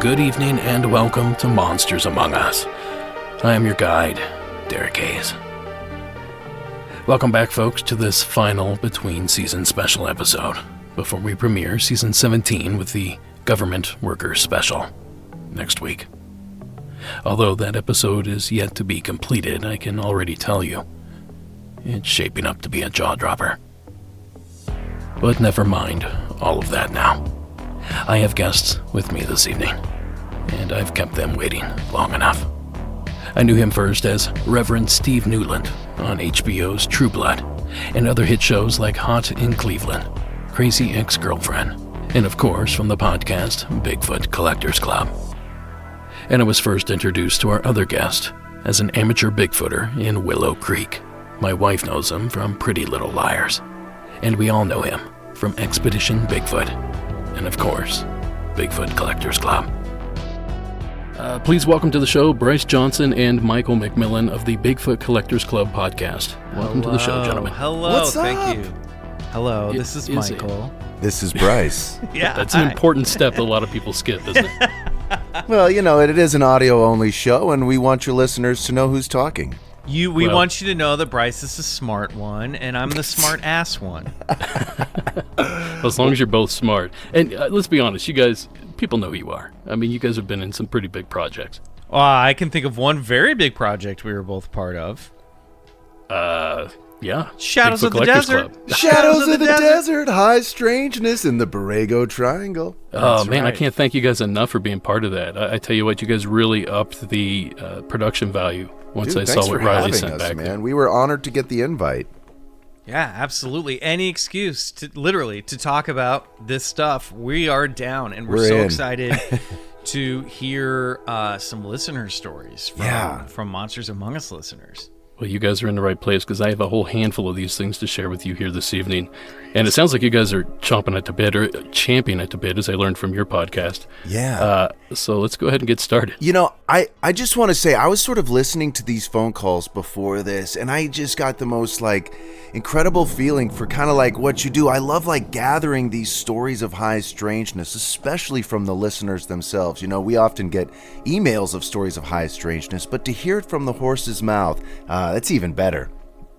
Good evening and welcome to Monsters Among Us. I am your guide, Derek Hayes. Welcome back, folks, to this final between-season special episode, before we premiere Season 17 with the Government Workers Special next week. Although that episode is yet to be completed, I can already tell you, it's shaping up to be a jaw-dropper. But never mind all of that now. I have guests with me this evening, and I've kept them waiting long enough. I knew him first as Reverend Steve Newland on HBO's True Blood, and other hit shows like Hot in Cleveland, Crazy Ex-Girlfriend, and of course from the podcast Bigfoot Collectors Club. And I was first introduced to our other guest as an amateur Bigfooter in Willow Creek. My wife knows him from Pretty Little Liars, and we all know him from Expedition Bigfoot, and of course, Bigfoot Collectors Club. Please welcome to the show Bryce Johnson and Michael Mcmillian of the Bigfoot Collectors Club podcast. Welcome to the show, gentlemen. Hello. What's up? Thank you. Hello, this is Michael. This is Bryce. Yeah, That's an important step that a lot of people skip, isn't it? Well, you know, it is an audio-only show, and we want your listeners to know who's talking. We want you to know that Bryce is the smart one, and I'm the smart ass one. As long as you're both smart. And let's be honest, you guys, people know who you are. I mean, you guys have been in some pretty big projects. I can think of one very big project we were both part of. Yeah. Shadows Bigfoot of the Collectors Desert. Club. Shadows of the Desert, High Strangeness in the Borrego Triangle. Oh, That's man, right. I can't thank you guys enough for being part of that. I tell you what, you guys really upped the production value once Dude, I thanks saw for what Riley having sent us, back man. there. We were honored to get the invite. Yeah, absolutely. Any excuse to talk about this stuff, we are down, and we're so in. excited to hear some listener stories from Monsters Among Us listeners. Well, you guys are in the right place because I have a whole handful of these things to share with you here this evening. And it sounds like you guys are chomping at the bit, or champing at the bit, as I learned from your podcast. Yeah. So let's go ahead and get started. You know, I just want to say, I was sort of listening to these phone calls before this, and I just got the most, incredible feeling for kind of like what you do. I love, gathering these stories of high strangeness, especially from the listeners themselves. You know, we often get emails of stories of high strangeness, but to hear it from the horse's mouth, that's even better.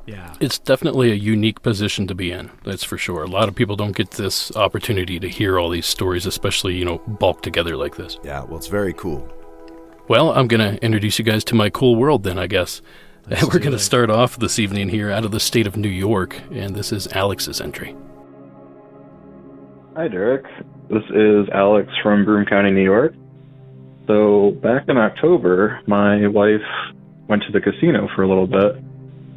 Yeah. It's definitely a unique position to be in, that's for sure. A lot of people don't get this opportunity to hear all these stories, especially, bulked together like this. Yeah, well, it's very cool. Well, I'm going to introduce you guys to my cool world then, I guess. We're going to start off this evening here out of the state of New York, and this is Alex's entry. Hi, Derek. This is Alex from Broome County, New York. So back in October, my wife went to the casino for a little bit.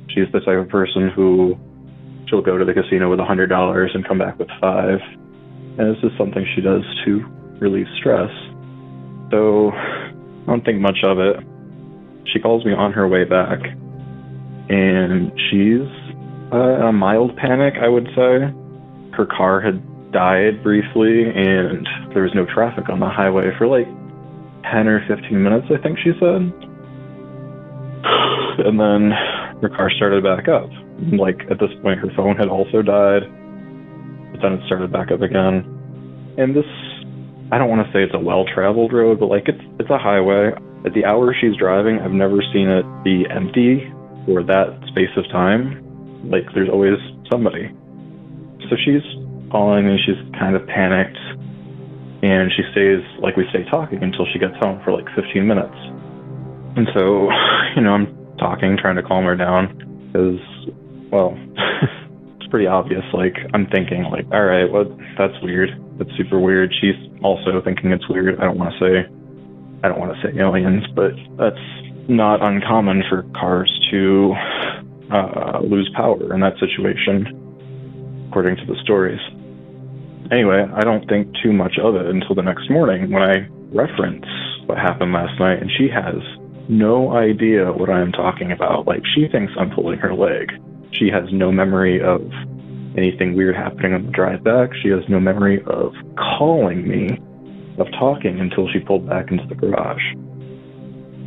She's the type of person who she'll go to the casino with $100 and come back with $5. And this is something she does to relieve stress. So I don't think much of it. She calls me on her way back, and she's in a mild panic, I would say. Her car had died briefly, and there was no traffic on the highway for 10 or 15 minutes, I think she said. And then her car started back up. At this point, her phone had also died, but then it started back up again. And this, I don't want to say it's a well-traveled road, but it's a highway. At the hour she's driving, I've never seen it be empty for that space of time. There's always somebody. So she's calling me, she's kind of panicked, and she stays, we stay talking until she gets home for 15 minutes. And so, I'm talking, trying to calm her down, because, well, pretty obvious. Like, I'm thinking, like, all right, well, that's weird. That's super weird. She's also thinking it's weird. I don't want to say aliens, but that's not uncommon for cars to lose power in that situation, according to the stories. Anyway, I don't think too much of it until the next morning when I reference what happened last night, and she has no idea what I am talking about. Like, she thinks I'm pulling her leg. She has no memory of anything weird happening on the drive back. She has no memory of calling me, of talking, until she pulled back into the garage.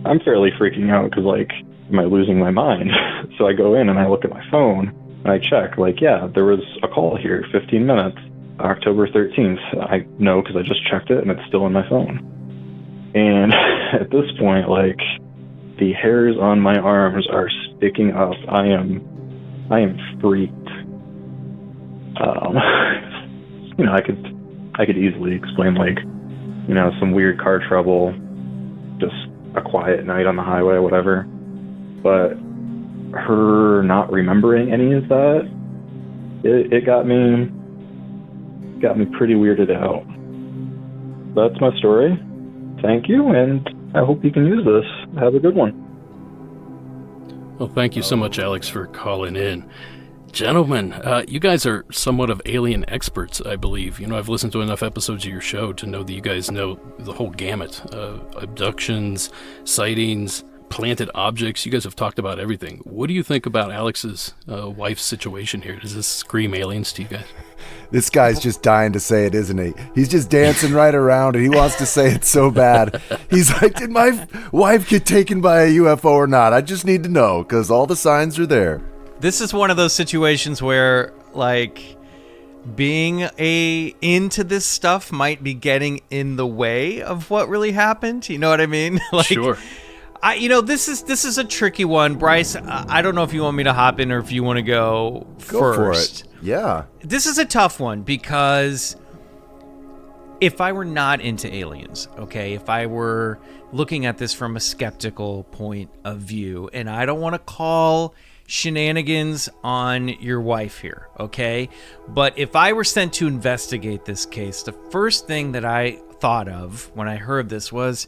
I'm fairly freaking out because, like, am I losing my mind? So I go in and I look at my phone and I check, like, yeah, there was a call here, 15 minutes, October 13th. I know because I just checked it and it's still in my phone. And at this point, like, the hairs on my arms are sticking up. I am freaked. You know, I could easily explain, like, you know, some weird car trouble, just a quiet night on the highway, whatever. But her not remembering any of that, it got me pretty weirded out. That's my story. Thank you, and I hope you can use this. Have a good one. Well, thank you so much, Alex, for calling in. Gentlemen, you guys are somewhat of alien experts, I believe. You know, I've listened to enough episodes of your show to know that you guys know the whole gamut. Abductions, sightings, planted objects. You guys have talked about everything. What do you think about Alex's wife's situation here? Does this scream aliens to you guys? This guy's just dying to say it, isn't he? He's just dancing right around and he wants to say it so bad. He's like, did my wife get taken by a UFO or not? I just need to know because all the signs are there. This is one of those situations where, like, being into this stuff might be getting in the way of what really happened. You know what I mean? Like, sure. This is a tricky one, Bryce. I don't know if you want me to hop in or if you want to go first. For it. Yeah. This is a tough one because if I were not into aliens, okay, if I were looking at this from a skeptical point of view, and I don't want to call shenanigans on your wife here, okay? But if I were sent to investigate this case, the first thing that I thought of when I heard this was,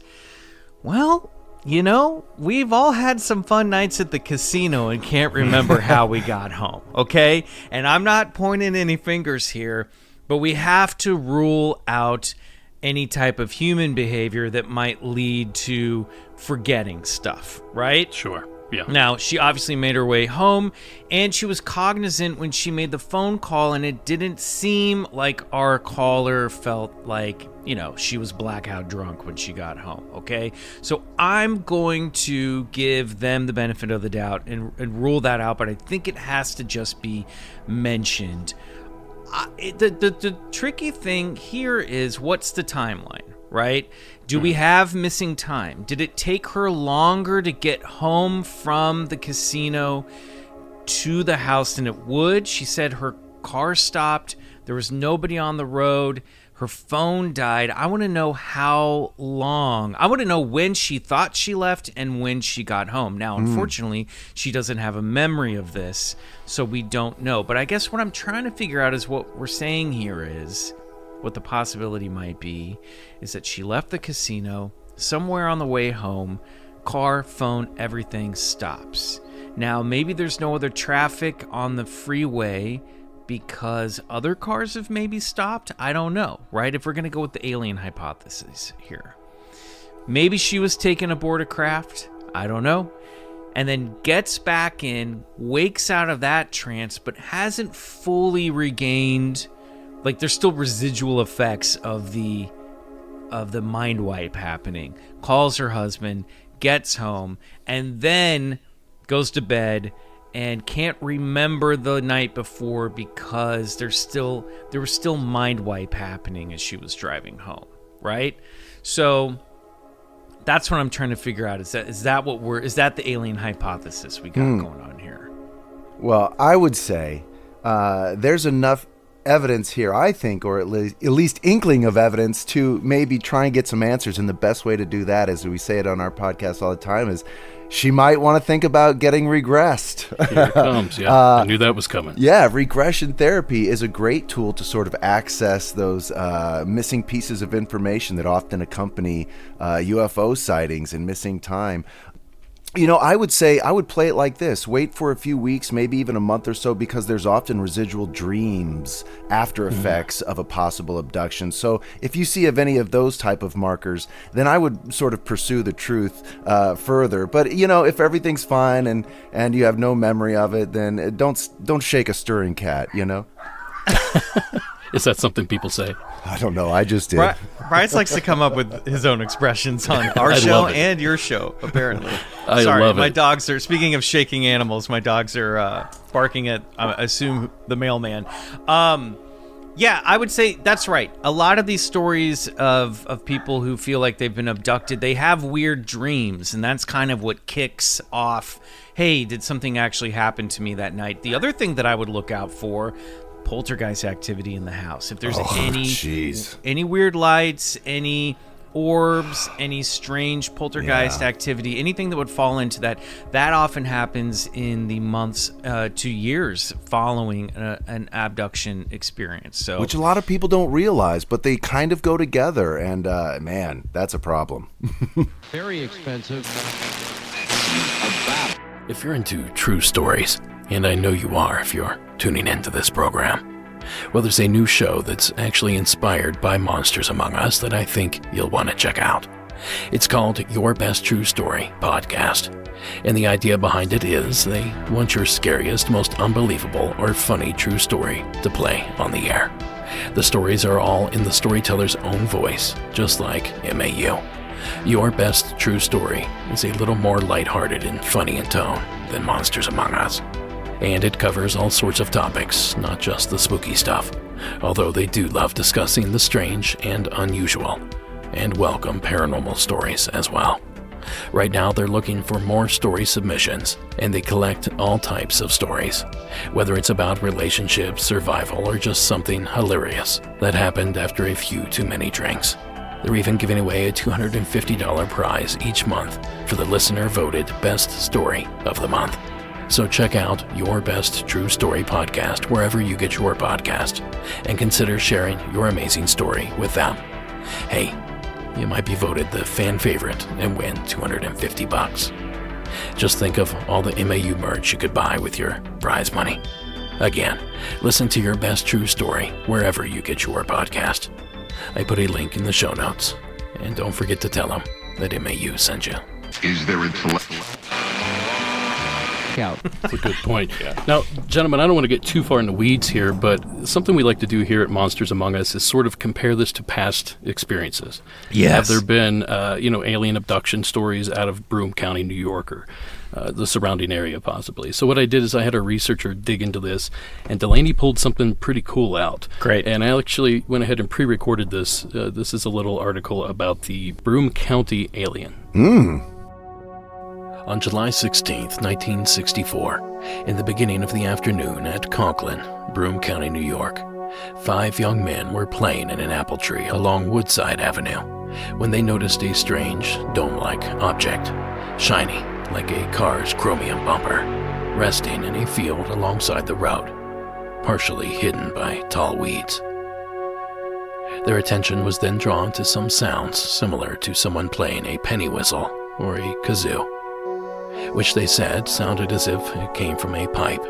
well, you know, we've all had some fun nights at the casino and can't remember how we got home, okay? And I'm not pointing any fingers here, but we have to rule out any type of human behavior that might lead to forgetting stuff, right? Sure. Yeah. Now, she obviously made her way home, and she was cognizant when she made the phone call, and it didn't seem like our caller felt like, you know, she was blackout drunk when she got home, okay? So I'm going to give them the benefit of the doubt and rule that out, but I think it has to just be mentioned. The tricky thing here is, what's the timeline? Right? Do we have missing time? Did it take her longer to get home from the casino to the house than it would? She said her car stopped. There was nobody on the road. Her phone died. I want to know how long. I want to know when she thought she left and when she got home. Now, unfortunately, she doesn't have a memory of this, so we don't know. But I guess what I'm trying to figure out is what we're saying here is, what the possibility might be is that she left the casino somewhere on the way home, car, phone, everything stops. Now, maybe there's no other traffic on the freeway because other cars have maybe stopped. I don't know, right? If we're going to go with the alien hypothesis here. Maybe she was taken aboard a craft. I don't know. And then gets back in, wakes out of that trance, but hasn't fully regained. Like, there's still residual effects of the mind wipe happening. Calls her husband, gets home, and then goes to bed and can't remember the night before because there was still mind wipe happening as she was driving home, right? So that's what I'm trying to figure out. Is that the alien hypothesis we got going on here? Well, I would say there's enough evidence here, I think, or at least inkling of evidence to maybe try and get some answers. And the best way to do that, as we say it on our podcast all the time, is she might want to think about getting regressed. Here it comes. Yeah, I knew that was coming. Yeah, regression therapy is a great tool to sort of access those missing pieces of information that often accompany UFO sightings and missing time. You know, I would say I would play it like this. Wait for a few weeks, maybe even a month or so, because there's often residual dreams, after effects of a possible abduction. So if you see of any of those type of markers, then I would sort of pursue the truth further. But, you know, if everything's fine and you have no memory of it, then don't shake a stirring cat, you know? Is that something people say? I don't know. I just did. Bryce likes to come up with his own expressions on our show and your show, apparently. I Sorry, love it. my dogs are, speaking of shaking animals, my dogs are barking at, I assume, the mailman. Yeah, I would say that's right. A lot of these stories of people who feel like they've been abducted, they have weird dreams, and that's kind of what kicks off, hey, did something actually happen to me that night? The other thing that I would look out for, poltergeist activity in the house. If there's any weird lights, any orbs, any strange poltergeist activity, anything that would fall into that often happens in the months to years following an abduction experience. So, which a lot of people don't realize, but they kind of go together, and man, that's a problem. Very expensive. If you're into true stories, and I know you are if you're tuning into this program, well, there's a new show that's actually inspired by Monsters Among Us that I think you'll want to check out. It's called Your Best True Story Podcast, and the idea behind it is they want your scariest, most unbelievable, or funny true story to play on the air. The stories are all in the storyteller's own voice, just like MAU. Your Best True Story is a little more lighthearted and funny in tone than Monsters Among Us. And it covers all sorts of topics, not just the spooky stuff, although they do love discussing the strange and unusual, and welcome paranormal stories as well. Right now they're looking for more story submissions, and they collect all types of stories, whether it's about relationships, survival, or just something hilarious that happened after a few too many drinks. They're even giving away a $250 prize each month for the listener-voted Best Story of the Month. So check out Your Best True Story Podcast wherever you get your podcast, and consider sharing your amazing story with them. Hey, you might be voted the fan favorite and win $250. Just think of all the MAU merch you could buy with your prize money. Again, listen to Your Best True Story wherever you get your podcast. I put a link in the show notes, and don't forget to tell them that MAU sent you. Is there a out? That's a good point. Now, gentlemen, I don't want to get too far in the weeds here, but something we like to do here at Monsters Among Us is sort of compare this to past experiences. Yes. Have there been, alien abduction stories out of Broome County, New York, or the surrounding area possibly? So what I did is I had a researcher dig into this, and Delaney pulled something pretty cool out. Great. And I actually went ahead and pre-recorded this. This is a little article about the Broome County alien. On July 16th, 1964, in the beginning of the afternoon at Conklin, Broome County, New York, 5 young men were playing in an apple tree along Woodside Avenue when they noticed a strange, dome-like object, shiny like a car's chromium bumper, resting in a field alongside the road, partially hidden by tall weeds. Their attention was then drawn to some sounds similar to someone playing a penny whistle or a kazoo, which they said sounded as if it came from a pipe.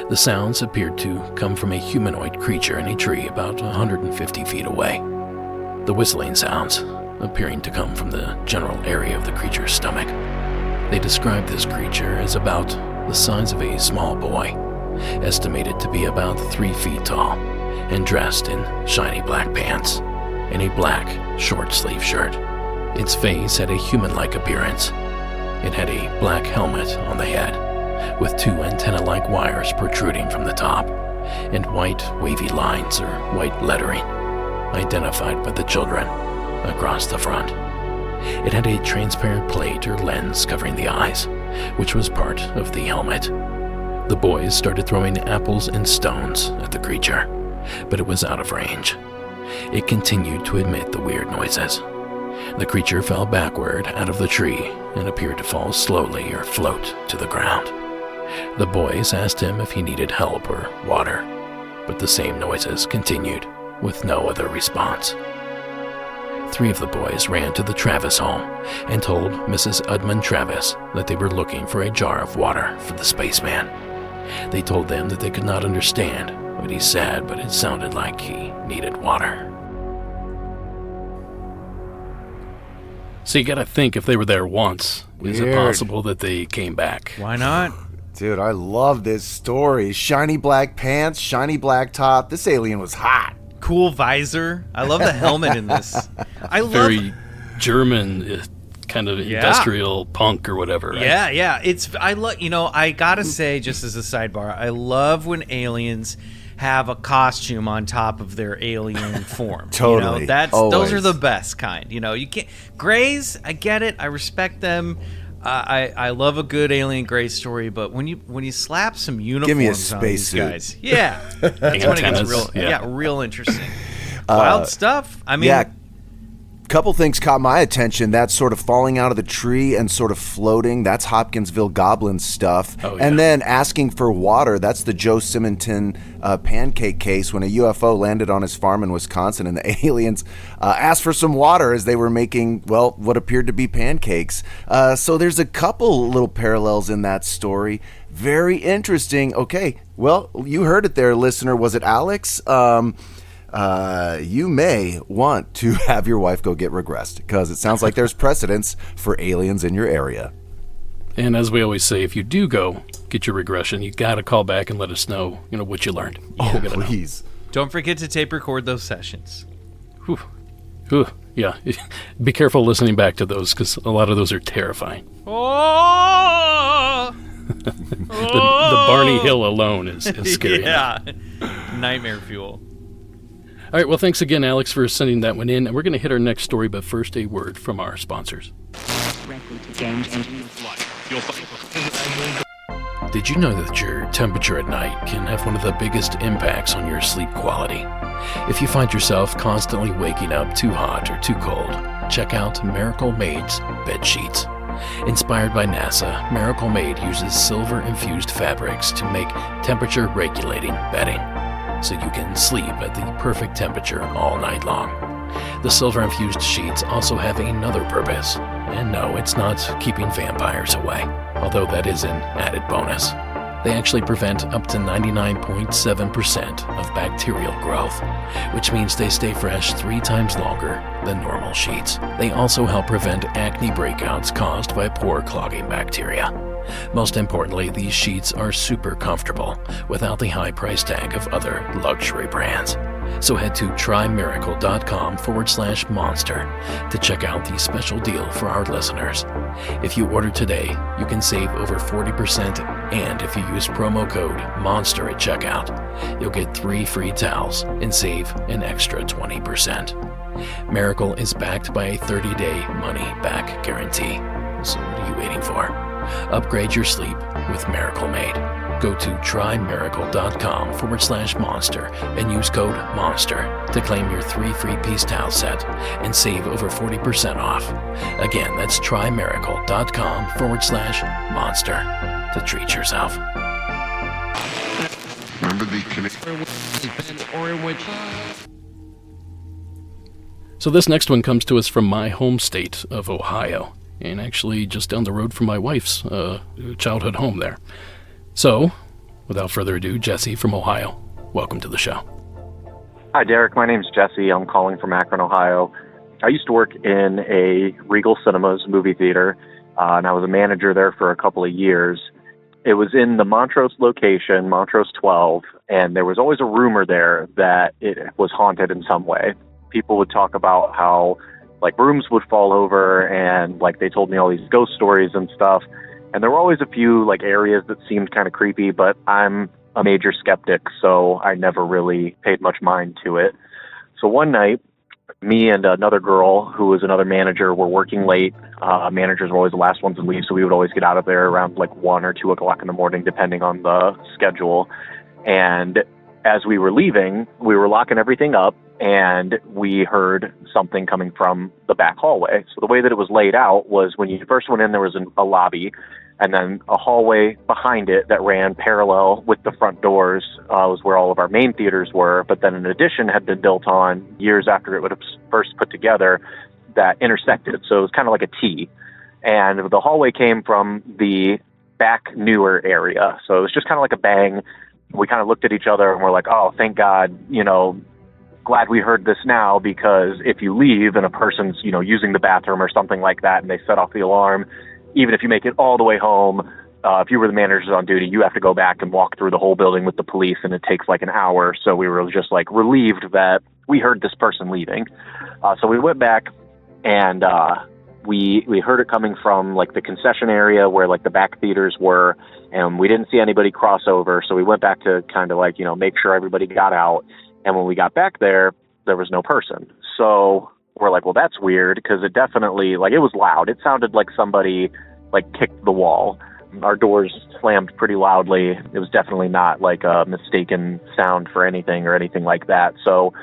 The sounds appeared to come from a humanoid creature in a tree about 150 feet away, the whistling sounds appearing to come from the general area of the creature's stomach. They described this creature as about the size of a small boy, estimated to be about 3 feet tall, and dressed in shiny black pants and a black short-sleeve shirt. Its face had a human-like appearance. It had a black helmet on the head, with 2 antenna-like wires protruding from the top, and white wavy lines or white lettering, identified by the children, across the front. It had a transparent plate or lens covering the eyes, which was part of the helmet. The boys started throwing apples and stones at the creature, but it was out of range. It continued to emit the weird noises. The creature fell backward out of the tree and appeared to fall slowly or float to the ground. The boys asked him if he needed help or water, but the same noises continued with no other response. 3 of the boys ran to the Travis home and told Mrs. Udman Travis that they were looking for a jar of water for the spaceman. They told them that they could not understand what he said, but it sounded like he needed water. So you gotta think, if they were there once, is it possible that they came back? Why not? Dude, I love this story. Shiny black pants, shiny black top. This alien was hot. Cool visor. I love the helmet in this. I love Very German, kind of industrial punk or whatever. Right? Yeah. I gotta say, just as a sidebar, I love when aliens have a costume on top of their alien form. Totally. You know, Always. those are the best kind. You know, you can't Greys, I get it. I respect them. I love a good alien gray story, but when you slap some uniforms on these guys, that's when it gets real interesting. Wild stuff. I mean, couple things caught my attention. That sort of falling out of the tree and sort of floating, that's Hopkinsville Goblin stuff. Oh, yeah. And then asking for water, that's the Joe Simonton pancake case when a UFO landed on his farm in Wisconsin and the aliens asked for some water as they were making, well, what appeared to be pancakes. So there's a couple little parallels in that story. Very interesting. Okay, well, you heard it there, listener. Was it Alex? You may want to have your wife go get regressed, because it sounds like there's precedence for aliens in your area. And as we always say, if you do go get your regression, you got to call back and let us know, what you learned. Oh, please. Don't forget to tape record those sessions. Whew. Yeah. Be careful listening back to those, because a lot of those are terrifying. Oh! The Barney Hill alone is scary. Yeah. Nightmare fuel. All right, well, thanks again, Alex, for sending that one in. And we're going to hit our next story, but first, a word from our sponsors. Did you know that your temperature at night can have one of the biggest impacts on your sleep quality? If you find yourself constantly waking up too hot or too cold, check out Miracle Made's bed sheets. Inspired by NASA, Miracle Made uses silver-infused fabrics to make temperature-regulating bedding, so you can sleep at the perfect temperature all night long. The silver-infused sheets also have another purpose. And no, it's not keeping vampires away, although that is an added bonus. They actually prevent up to 99.7% of bacterial growth, which means they stay fresh 3 times longer than normal sheets. They also help prevent acne breakouts caused by pore clogging bacteria. Most importantly, these sheets are super comfortable without the high price tag of other luxury brands. So head to trymiracle.com/monster to check out the special deal for our listeners. If you order today, you can save over 40%, and if you use promo code MONSTER at checkout, you'll get 3 free towels and save an extra 20%. Miracle is backed by a 30-day money-back guarantee. So what are you waiting for? Upgrade your sleep with Miracle Made. Go to trymiracle.com/monster and use code MONSTER to claim your 3 free piece towel set and save over 40% off. Again, that's trymiracle.com/monster to treat yourself. Remember the So this next one comes to us from my home state of Ohio, and actually just down the road from my wife's childhood home there. So, without further ado, Jesse from Ohio, welcome to the show. Hi, Derek. My name's Jesse. I'm calling from Akron, Ohio. I used to work in a Regal Cinemas movie theater, and I was a manager there for a couple of years. It was in the Montrose location, Montrose 12, and there was always a rumor there that it was haunted in some way. People would talk about how, rooms would fall over, and, they told me all these ghost stories and stuff. And there were always a few areas that seemed kind of creepy, but I'm a major skeptic, so I never really paid much mind to it. So one night, me and another girl who was another manager were working late. Managers were always the last ones to leave, so we would always get out of there around 1 or 2 o'clock in the morning, depending on the schedule. And as we were leaving, we were locking everything up, and we heard something coming from the back hallway. So the way that it was laid out was when you first went in, there was a lobby, and then a hallway behind it that ran parallel with the front doors was where all of our main theaters were. But then an addition had been built on years after it was first put together that intersected. So it was kind of like a T. And the hallway came from the back newer area. So it was just kind of like a bang. We kind of looked at each other and we're like, oh, thank God, glad we heard this now, because if you leave and a person's, using the bathroom or something like that and they set off the alarm, even if you make it all the way home, if you were the managers on duty, you have to go back and walk through the whole building with the police, and it takes like an hour. So we were just like relieved that we heard this person leaving. So we went back and we heard it coming from like the concession area where like the back theaters were, and we didn't see anybody cross over. So we went back to kind of like, make sure everybody got out. And when we got back there, there was no person. So we're like, well, that's weird, because it definitely, like, it was loud. It sounded like somebody like kicked the wall. Our doors slammed pretty loudly. It was definitely not like a mistaken sound for anything or anything like that. So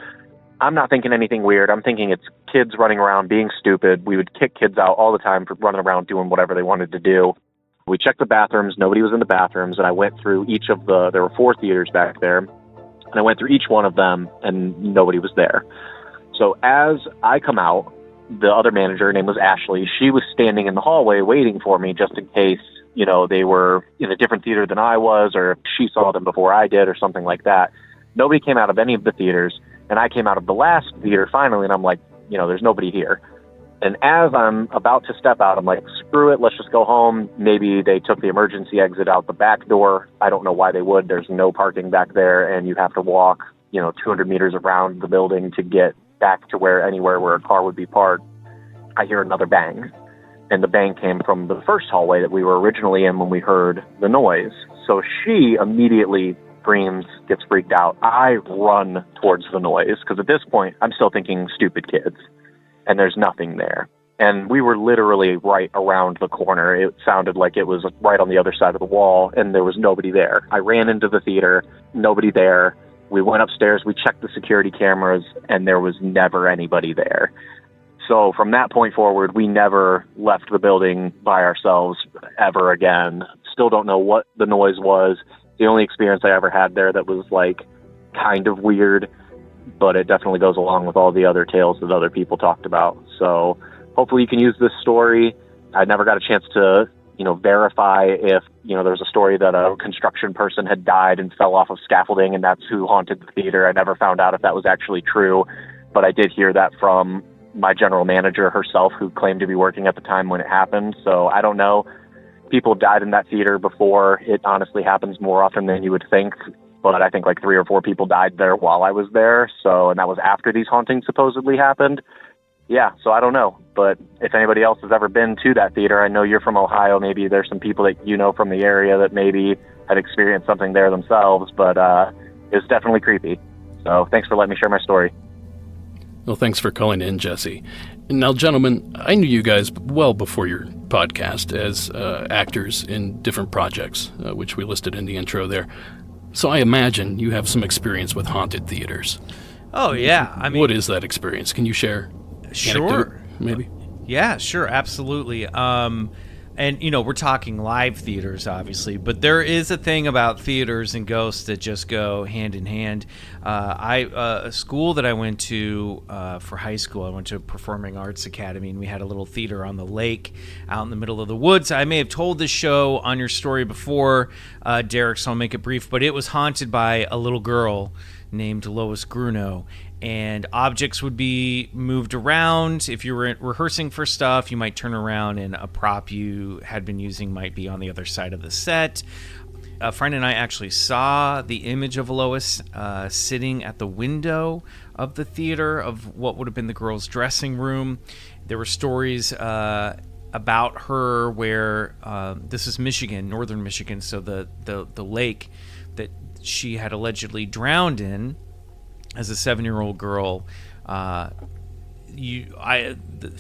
I'm not thinking anything weird. I'm thinking it's kids running around being stupid. We would kick kids out all the time for running around doing whatever they wanted to do. We checked the bathrooms. Nobody was in the bathrooms. And I went through there were 4 theaters back there. And I went through each one of them and nobody was there. So as I come out, the other manager, her name was Ashley, she was standing in the hallway waiting for me just in case, they were in a different theater than I was, or if she saw them before I did or something like that. Nobody came out of any of the theaters. And I came out of the last theater finally, and I'm like, there's nobody here. And as I'm about to step out, I'm like, screw it, let's just go home. Maybe they took the emergency exit out the back door. I don't know why they would. There's no parking back there, and you have to walk, 200 meters around the building to get back to anywhere where a car would be parked. I hear another bang. And the bang came from the first hallway that we were originally in when we heard the noise. So she immediately screams, gets freaked out. I run towards the noise, because at this point, I'm still thinking stupid kids. And there's nothing there. And we were literally right around the corner. It sounded like it was right on the other side of the wall, and there was nobody there. I ran into the theater, nobody there. We went upstairs, we checked the security cameras, and there was never anybody there. So from that point forward, we never left the building by ourselves ever again. Still don't know what the noise was. The only experience I ever had there that was like kind of weird, but it definitely goes along with all the other tales that other people talked about. So hopefully you can use this story. I never got a chance to, verify if, there was a story that a construction person had died and fell off of scaffolding, and that's who haunted the theater. I never found out if that was actually true, but I did hear that from my general manager herself, who claimed to be working at the time when it happened. So I don't know. People died in that theater before. It honestly happens more often than you would think. But I think like 3 or 4 people died there while I was there. So, and that was after these hauntings supposedly happened. Yeah, so I don't know. But if anybody else has ever been to that theater, I know you're from Ohio. Maybe there's some people that from the area that maybe had experienced something there themselves. But it's definitely creepy. So thanks for letting me share my story. Well, thanks for calling in, Jesse. Now, gentlemen, I knew you guys well before your podcast as actors in different projects, which we listed in the intro there. So I imagine you have some experience with haunted theaters. Oh, yeah. I mean, what is that experience? Can you share? Sure. Maybe? Yeah, sure. Absolutely. And, we're talking live theaters, obviously, but there is a thing about theaters and ghosts that just go hand in hand. A school that I went to for high school, I went to a performing arts academy, and we had a little theater on the lake out in the middle of the woods. I may have told this show on your story before, Derek, so I'll make it brief, but it was haunted by a little girl named Lois Grunow. And objects would be moved around. If you were rehearsing for stuff, you might turn around and a prop you had been using might be on the other side of the set. A friend and I actually saw the image of Lois sitting at the window of the theater of what would have been the girls' dressing room. There were stories about her where this is Michigan, northern Michigan, so the lake that she had allegedly drowned in as a 7-year-old girl. The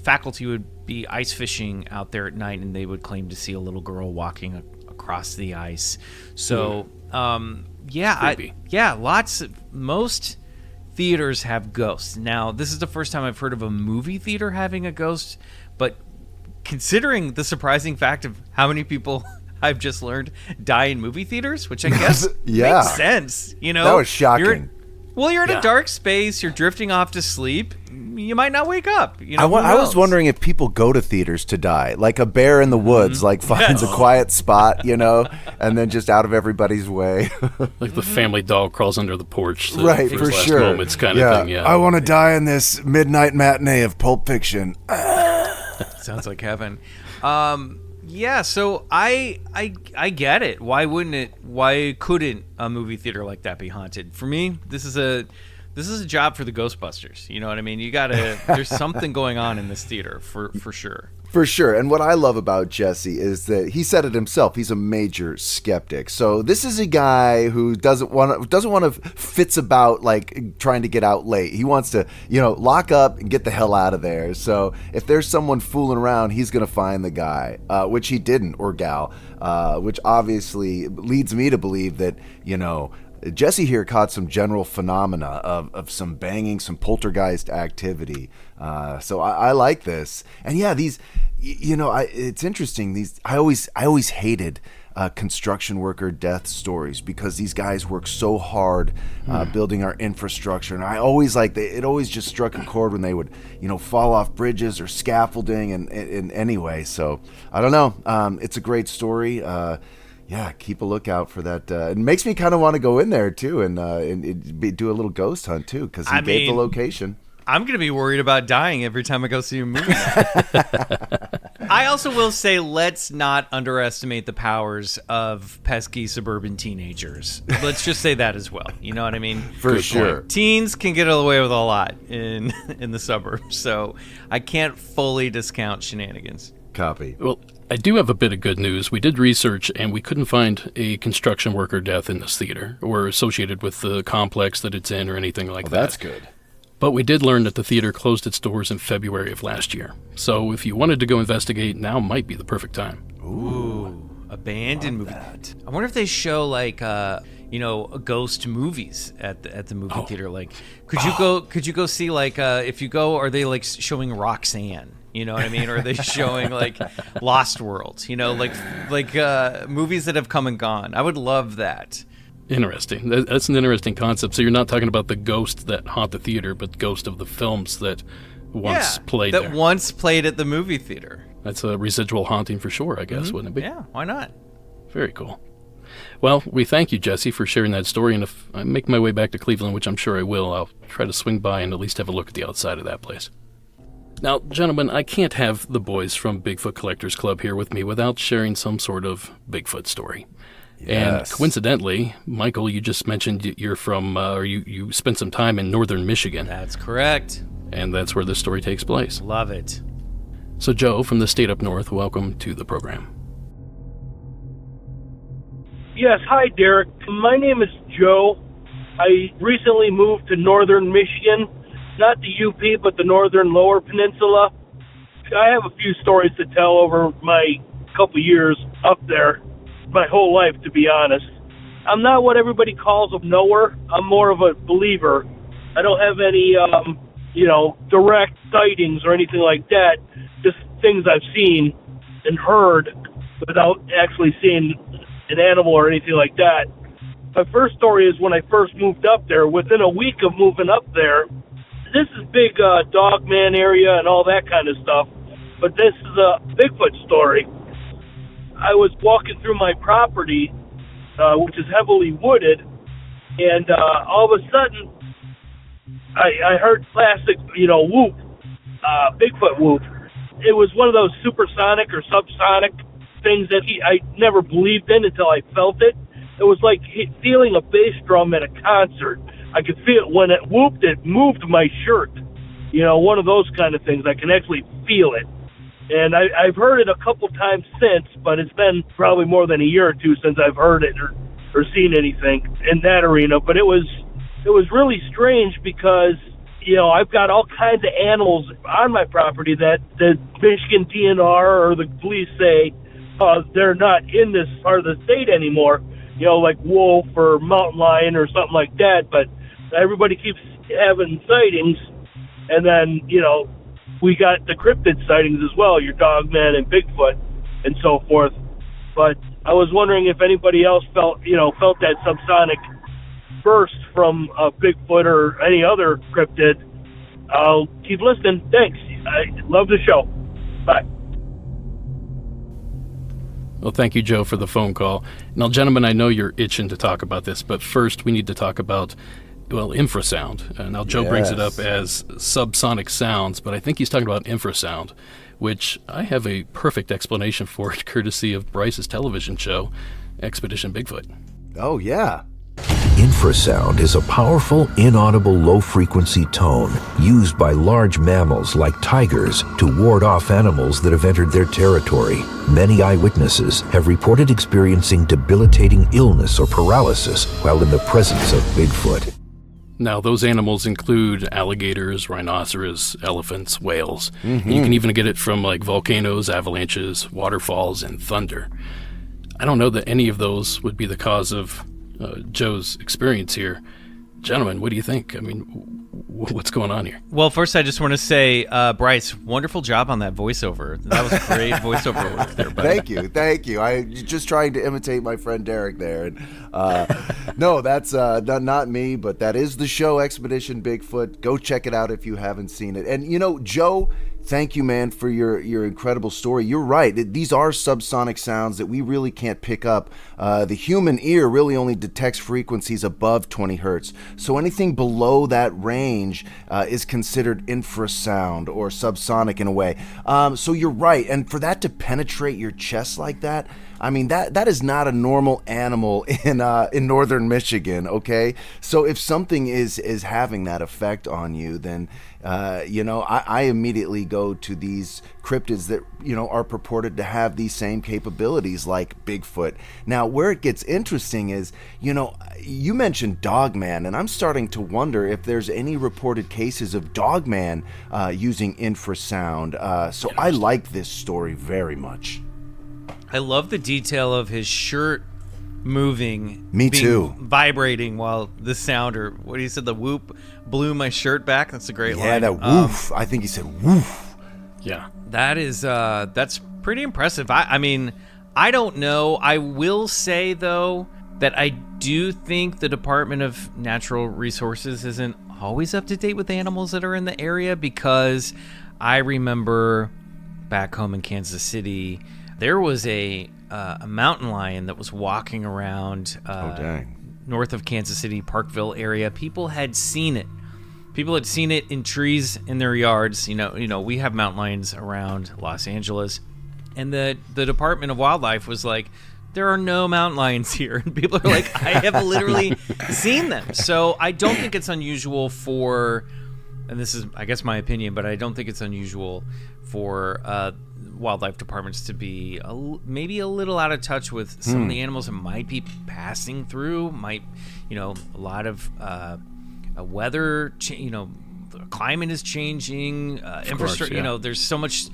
faculty would be ice fishing out there at night, and they would claim to see a little girl walking across the ice. So Most theaters have ghosts. Now, this is the first time I've heard of a movie theater having a ghost, but considering the surprising fact of how many people I've just learned die in movie theaters, which I guess makes sense. You know, that was shocking. You're in a dark space. You're drifting off to sleep. You might not wake up. You know, I was wondering if people go to theaters to die, like a bear in the woods, like finds a quiet spot, you know, and then just out of everybody's way. Like the family dog crawls under the porch. Right, for for his last sure. moments kind of thing. Yeah, I want to die in this midnight matinee of Pulp Fiction. Sounds like heaven. So I get it. Why couldn't a movie theater like that be haunted? For me, this is a job for the Ghostbusters. You know what I mean? There's something going on in this theater for sure. For sure. And what I love about Jesse is that he said it himself. He's a major skeptic. So this is a guy who doesn't want to fits about like trying to get out late. He wants to, lock up and get the hell out of there. So if there's someone fooling around, he's going to find the guy, which he didn't, or gal, which obviously leads me to believe that, Jesse here caught some general phenomena of some banging, some poltergeist activity. So I like this. And yeah, these, it's interesting. I always hated construction worker death stories because these guys work so hard building our infrastructure. And I always it always just struck a chord when they would, fall off bridges or scaffolding and anyway. So I don't know. It's a great story. Yeah, keep a lookout for that. It makes me kind of want to go in there too and do a little ghost hunt too because he gave the location. I'm going to be worried about dying every time I go see a movie. I also will say, let's not underestimate the powers of pesky suburban teenagers. Let's just say that as well. You know what I mean? For sure. Point. Teens can get away with a lot in the suburbs, so I can't fully discount shenanigans. Copy. Well, I do have a bit of good news. We did research, and we couldn't find a construction worker death in this theater or associated with the complex that it's in or anything like that. That's good. But we did learn that the theater closed its doors in February of last year. So if you wanted to go investigate, now might be the perfect time. Ooh, abandoned movie. I wonder if they show ghost movies at the movie theater. Like, could you go see if you go, are they like showing Roxanne? You know what I mean? Or are they showing like Lost World? Like movies that have come and gone. I would love that. Interesting. That's an interesting concept. So you're not talking about the ghosts that haunt the theater, but ghost of the films that once played there. That once played at the movie theater. That's a residual haunting for sure, I guess, wouldn't it be? Yeah, why not? Very cool. Well, we thank you, Jesse, for sharing that story. And if I make my way back to Cleveland, which I'm sure I will, I'll try to swing by and at least have a look at the outside of that place. Now, gentlemen, I can't have the boys from Bigfoot Collectors Club here with me without sharing some sort of Bigfoot story. Yes. And coincidentally, Michael, you just mentioned you're from, or you spent some time in northern Michigan. That's correct. And that's where this story takes place. Love it. So, Joe, from the state up north, welcome to the program. Yes, hi, Derek. My name is Joe. I recently moved to northern Michigan, not the UP, but the northern lower peninsula. I have a few stories to tell over my couple years up there. My whole life, to be honest. I'm not what everybody calls a knower. I'm more of a believer. I don't have any, direct sightings or anything like that. Just things I've seen and heard without actually seeing an animal or anything like that. My first story is when I first moved up there. Within a week of moving up there, this is big dog man area and all that kind of stuff. But this is a Bigfoot story. I was walking through my property, which is heavily wooded, and all of a sudden, I heard classic, whoop, Bigfoot whoop. It was one of those supersonic or subsonic things that I never believed in until I felt it. It was like feeling a bass drum at a concert. I could feel it when it whooped, it moved my shirt. One of those kind of things. I can actually feel it. And I've heard it a couple times since, but it's been probably more than a year or two since I've heard it or seen anything in that arena. But it was really strange because, I've got all kinds of animals on my property that the Michigan DNR or the police say they're not in this part of the state anymore. like wolf or mountain lion or something like that. But everybody keeps having sightings, and then we got the cryptid sightings as well, your dogman and Bigfoot and so forth. But I was wondering if anybody else felt that subsonic burst from Bigfoot or any other cryptid. I'll keep listening. Thanks. I love the show. Bye. Well, thank you, Joe, for the phone call. Now, gentlemen, I know you're itching to talk about this, but first we need to talk about, infrasound. Now, Joe brings it up as subsonic sounds, but I think he's talking about infrasound, which I have a perfect explanation for it, courtesy of Bryce's television show, Expedition Bigfoot. Oh, yeah. Infrasound is a powerful, inaudible, low-frequency tone used by large mammals like tigers to ward off animals that have entered their territory. Many eyewitnesses have reported experiencing debilitating illness or paralysis while in the presence of Bigfoot. Now, those animals include alligators, rhinoceros, elephants, whales. And you can even get it from volcanoes, avalanches, waterfalls, and thunder. I don't know that any of those would be the cause of Joe's experience here. Gentlemen, what do you think? I mean, what's going on here? Well, first I just want to say, Bryce, wonderful job on that voiceover. That was great voiceover work there, buddy. Thank you. I just trying to imitate my friend Derek there. And, no, that's not me, but that is the show, Expedition Bigfoot. Go check it out if you haven't seen it. And, Joe, thank you, man, for your incredible story. You're right. These are subsonic sounds that we really can't pick up. The human ear really only detects frequencies above 20 hertz. So anything below that range is considered infrasound or subsonic in a way. So you're right. And for that to penetrate your chest like that, I mean, that is not a normal animal in northern Michigan, okay? So if something is having that effect on you, then, I immediately go to these cryptids that, are purported to have these same capabilities like Bigfoot. Now, where it gets interesting is, you mentioned Dogman, and I'm starting to wonder if there's any reported cases of Dogman using infrasound. So I like this story very much. I love the detail of his shirt moving. Me too. Vibrating while the sound, or what he said, the whoop blew my shirt back. That's a great line. Yeah, that woof. I think he said woof. Yeah. That is, that's pretty impressive. I mean, I don't know. I will say, though, that I do think the Department of Natural Resources isn't always up to date with animals that are in the area, because I remember back home in Kansas City, there was a mountain lion that was walking around north of Kansas City, Parkville area. People had seen it. People had seen it in trees in their yards. We have mountain lions around Los Angeles, and the Department of Wildlife was like, there are no mountain lions here. And people are like, I have literally seen them. So I don't think it's unusual for, and this is, I guess, my opinion, but I don't think it's unusual for wildlife departments to be maybe a little out of touch with some of the animals that might be passing through. A lot of weather, the climate is changing, infrastructure. Course, yeah. There's so much,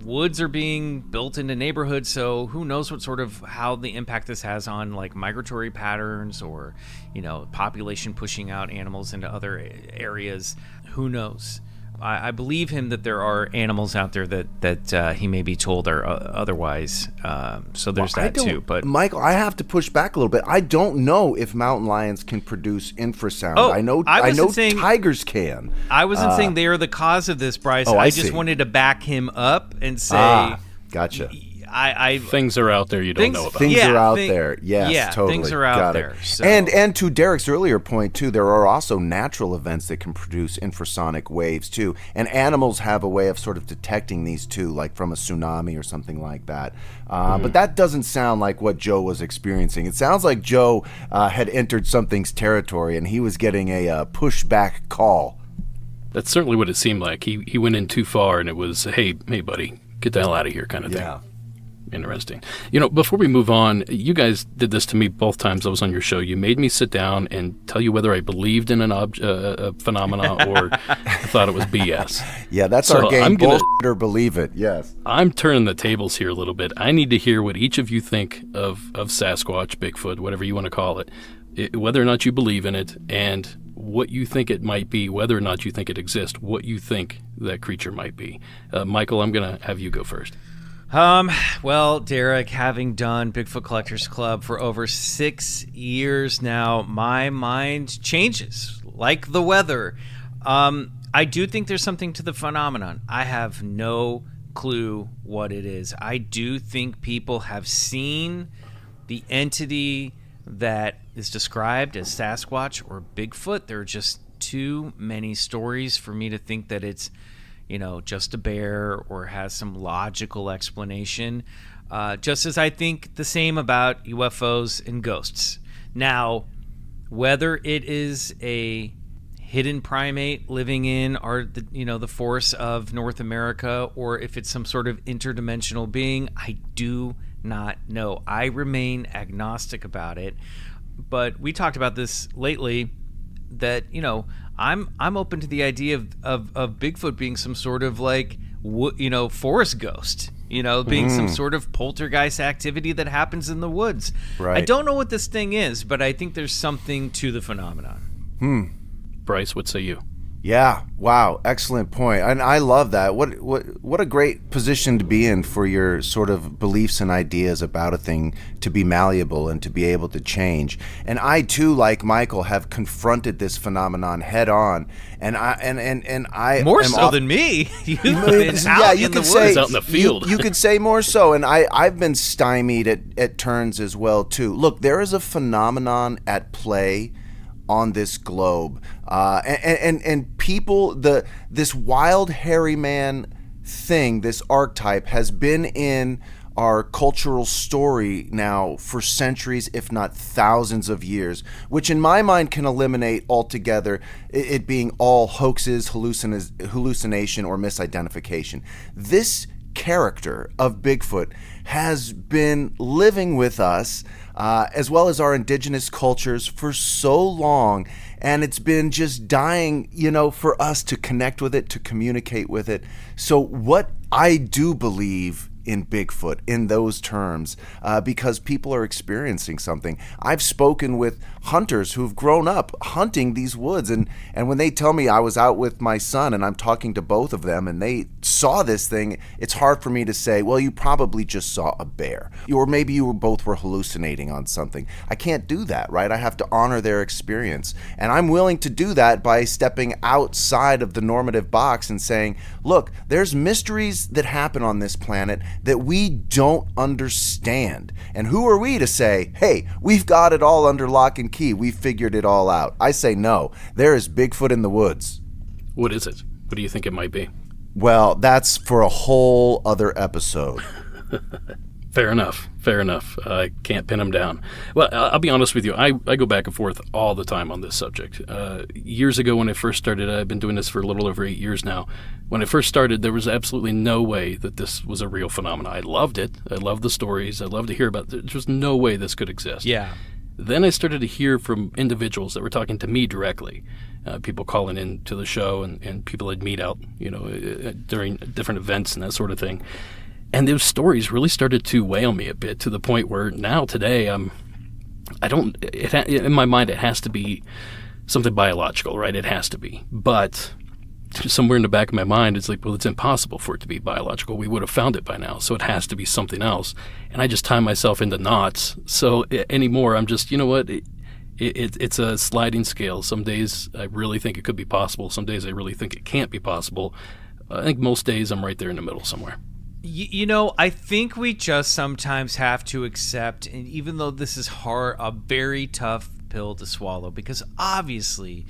woods are being built into neighborhoods, so who knows how the impact this has on migratory patterns, or population pushing out animals into other areas. Who knows? I believe him that there are animals out there that he may be told are otherwise. So there's that too. But Michael, I have to push back a little bit. I don't know if mountain lions can produce infrasound. Oh, I know tigers can. I wasn't saying they are the cause of this, Bryce. I just wanted to back him up and say, gotcha. Things are out there you don't know about. Things are out there. Yes, totally. Things are out there. So. And to Derek's earlier point too, there are also natural events that can produce infrasonic waves too. And animals have a way of sort of detecting these too, like from a tsunami or something like that. But that doesn't sound like what Joe was experiencing. It sounds like Joe had entered something's territory and he was getting a pushback call. That's certainly what it seemed like. He went in too far, and it was, hey buddy, get the hell out of here kind of thing. Interesting. Before we move on, you guys did this to me both times I was on your show. You made me sit down and tell you whether I believed in a phenomena or thought it was BS. Yeah, that's our game. Bullshit or believe it. Yes. I'm turning the tables here a little bit. I need to hear what each of you think of Sasquatch, Bigfoot, whatever you want to call it, whether or not you believe in it, and what you think it might be, whether or not you think it exists, what you think that creature might be. Michael, I'm going to have you go first. Well, Derek, having done Bigfoot Collectors Club for over 6 years now, my mind changes like the weather. I do think there's something to the phenomenon. I have no clue what it is. I do think people have seen the entity that is described as Sasquatch or Bigfoot. There are just too many stories for me to think that it's just a bear or has some logical explanation, just as I think the same about UFOs and ghosts. Now, whether it is a hidden primate living in the forests of North America, or if it's some sort of interdimensional being, I do not know. I remain agnostic about it, but we talked about this lately that, I'm open to the idea of Bigfoot being some sort of forest ghost, being some sort of poltergeist activity that happens in the woods. Right. I don't know what this thing is, but I think there's something to the phenomenon. Bryce, what say you? Yeah. Wow. Excellent point. And I love that. What a great position to be in for your sort of beliefs and ideas about a thing to be malleable and to be able to change. And I too, like Michael, have confronted this phenomenon head on. And I more so than me. You've been out in the woods. Out in the field. You could say more so. And I've been stymied at turns as well too. Look, there is a phenomenon at play on this globe, and people, this wild hairy man thing, this archetype, has been in our cultural story now for centuries, if not thousands of years, which in my mind can eliminate altogether it being all hoaxes, hallucination, or misidentification. This character of Bigfoot has been living with us, as well as our indigenous cultures, for so long, and it's been just dying, for us to connect with it, to communicate with it. So what I do believe in Bigfoot in those terms, because people are experiencing something. I've spoken with hunters who've grown up hunting these woods, and when they tell me, I was out with my son and I'm talking to both of them and they saw this thing, it's hard for me to say, well, you probably just saw a bear, or maybe you both were hallucinating on something. I can't do that, right? I have to honor their experience, and I'm willing to do that by stepping outside of the normative box and saying, look, there's mysteries that happen on this planet that we don't understand. And who are we to say, hey, we've got it all under lock and key, we've figured it all out? I say no. There is Bigfoot in the woods. What is it? What do you think it might be? Well, that's for a whole other episode. Fair enough. I can't pin him down. Well, I'll be honest with you. I go back and forth all the time on this subject. Years ago when I first started, I've been doing this for a little over 8 years now. When I first started, there was absolutely no way that this was a real phenomenon. I loved it. I loved the stories. I loved to hear about it. There was no way this could exist. Yeah. Then I started to hear from individuals that were talking to me directly, people calling in to the show and people I'd meet out, during different events and that sort of thing. And those stories really started to weigh on me a bit, to the point where now today in my mind it has to be something biological, right? It has to be. But somewhere in the back of my mind it's like, well, it's impossible for it to be biological. We would have found it by now, so it has to be something else. And I just tie myself into knots. So anymore, I'm just, it's a sliding scale. Some days I really think it could be possible. Some days I really think it can't be possible. I think most days I'm right there in the middle somewhere. I think we just sometimes have to accept, and even though this is hard, a very tough pill to swallow, because obviously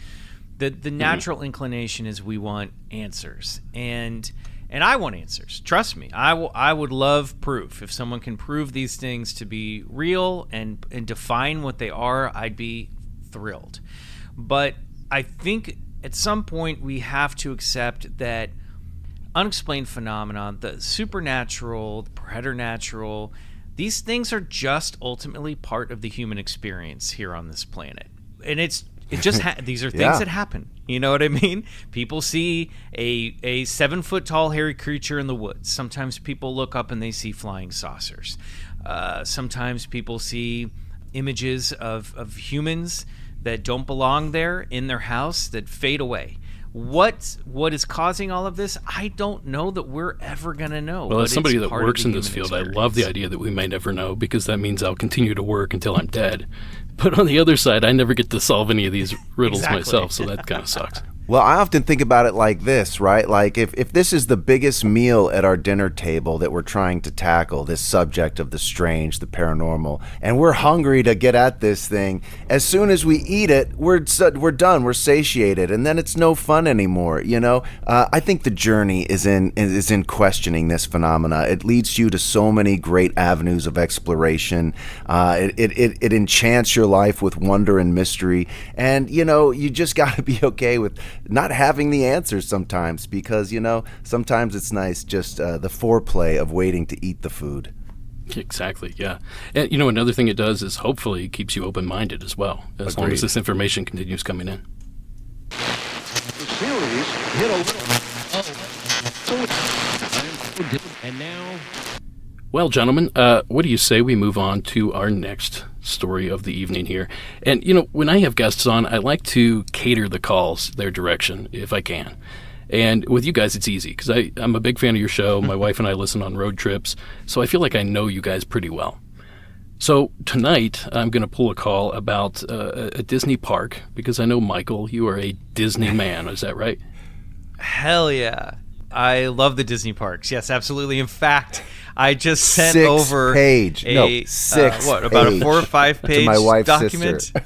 the natural inclination is we want answers, and I want answers. Trust me, I would love proof. If someone can prove these things to be real and define what they are, I'd be thrilled. But I think at some point we have to accept that unexplained phenomenon, the supernatural, the preternatural, these things are just ultimately part of the human experience here on this planet. And these are things that happen. You know what I mean? People see a 7-foot tall hairy creature in the woods. Sometimes people look up and they see flying saucers. Sometimes people see images of humans that don't belong there in their house that fade away. What is causing all of this? I don't know that we're ever going to know. Well, as somebody that works in this field, I love the idea that we may never know, because that means I'll continue to work until I'm dead. But on the other side, I never get to solve any of these riddles myself, so that kind of sucks. Well, I often think about it like this, right? Like if this is the biggest meal at our dinner table that we're trying to tackle, this subject of the strange, the paranormal, and we're hungry to get at this thing, as soon as we eat it, we're done, we're satiated, and then it's no fun anymore, you know? I think the journey is in questioning this phenomena. It leads you to so many great avenues of exploration. It enchants your life with wonder and mystery, and, you know, you just got to be okay with not having the answers sometimes, because, you know, sometimes it's nice just the foreplay of waiting to eat the food. Exactly, yeah. And, you know, another thing it does is hopefully it keeps you open-minded as well, as long as this information continues coming in. The series hit a little. And now... Well, gentlemen, what do you say we move on to our next story of the evening here? And, you know, when I have guests on, I like to cater the calls their direction if I can. And with you guys, it's easy, because I'm a big fan of your show. My wife and I listen on road trips, so I feel like I know you guys pretty well. So tonight, I'm going to pull a call about a Disney park, because I know, Michael, you are a Disney man. Is that right? Hell yeah. I love the Disney parks. Yes, absolutely. In fact, I just sent over a 4 or 5 page to my wife's document. sister.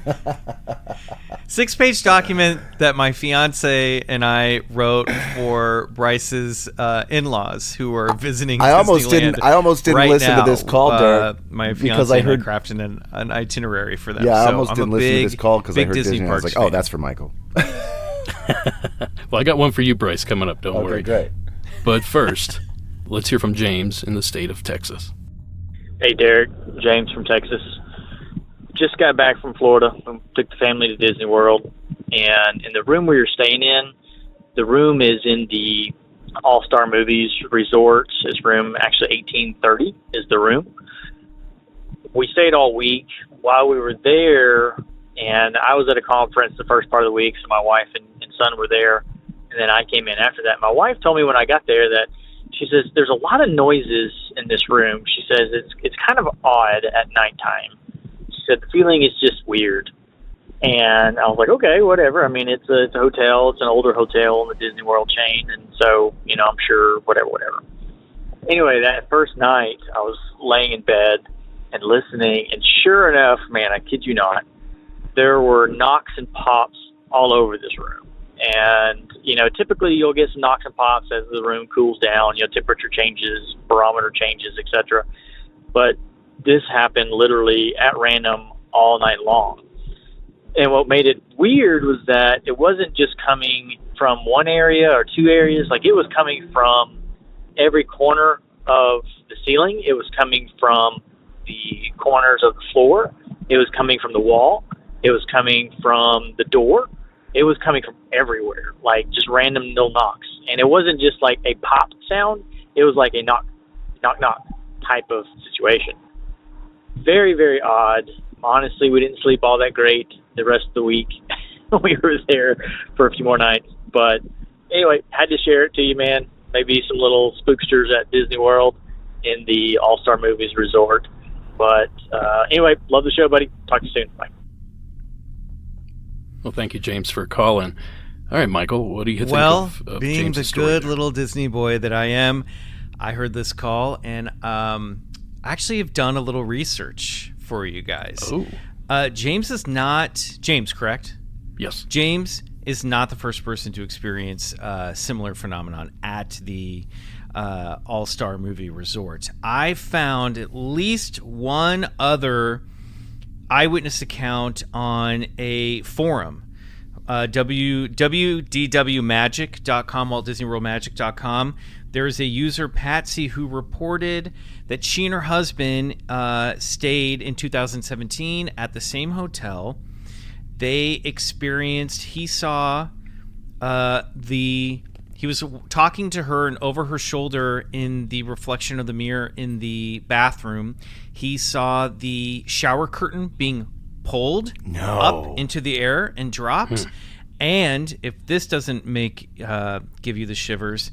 6-page document that my fiance and I wrote for Bryce's in-laws who are visiting Disneyland. I almost didn't listen to this call, Derek, my fiance because I heard crafted an itinerary for them. Yeah, I so almost didn't listen to this call because I heard Disney. I was like, oh, that's for Michael. Well, I got one for you, Bryce, coming up. Don't worry. Okay, great. But first, let's hear from James in the state of Texas. Hey, Derek. James from Texas. Just got back from Florida. Took the family to Disney World. And in the room we were staying in, the room is in the All-Star Movies Resort. It's room, actually 1830 is the room. We stayed all week. While we were there, and I was at a conference the first part of the week, so my wife and son were there. And then I came in after that. My wife told me when I got there that she says there's a lot of noises in this room. She says it's kind of odd at nighttime. She said the feeling is just weird. And I was like, okay, whatever. I mean, it's a hotel. It's an older hotel in the Disney World chain. And so, you know, I'm sure whatever. Anyway, that first night I was laying in bed and listening. And sure enough, man, I kid you not, there were knocks and pops all over this room. And, you know, typically you'll get some knocks and pops as the room cools down, you know, temperature changes, barometer changes, etc. But this happened literally at random all night long. And what made it weird was that it wasn't just coming from one area or two areas. Like, it was coming from every corner of the ceiling. It was coming from the corners of the floor. It was coming from the wall. It was coming from the door. It was coming from everywhere, like just random little knocks. And it wasn't just like a pop sound. It was like a knock, knock, knock type of situation. Very, very odd. Honestly, we didn't sleep all that great the rest of the week. We were there for a few more nights. But anyway, had to share it to you, man. Maybe some little spooksters at Disney World in the All-Star Movies Resort. But anyway, love the show, buddy. Talk to you soon. Bye. Well, thank you, James, for calling. All right, Michael, what do you think of being James's the story good there? little Disney boy that I am, I heard this call and actually have done a little research for you guys. Oh. James is not... James, correct? Yes. James is not the first person to experience a similar phenomenon at the All-Star Movie Resort. I found at least one other eyewitness account on a forum www.magic.com, WaltDisneyWorldMagic.com. There's a user, Patsy, who reported that she and her husband stayed in 2017 at the same hotel. They experienced, he was talking to her, and over her shoulder in the reflection of the mirror in the bathroom, he saw the shower curtain being pulled up into the air and dropped. And if this doesn't give you the shivers,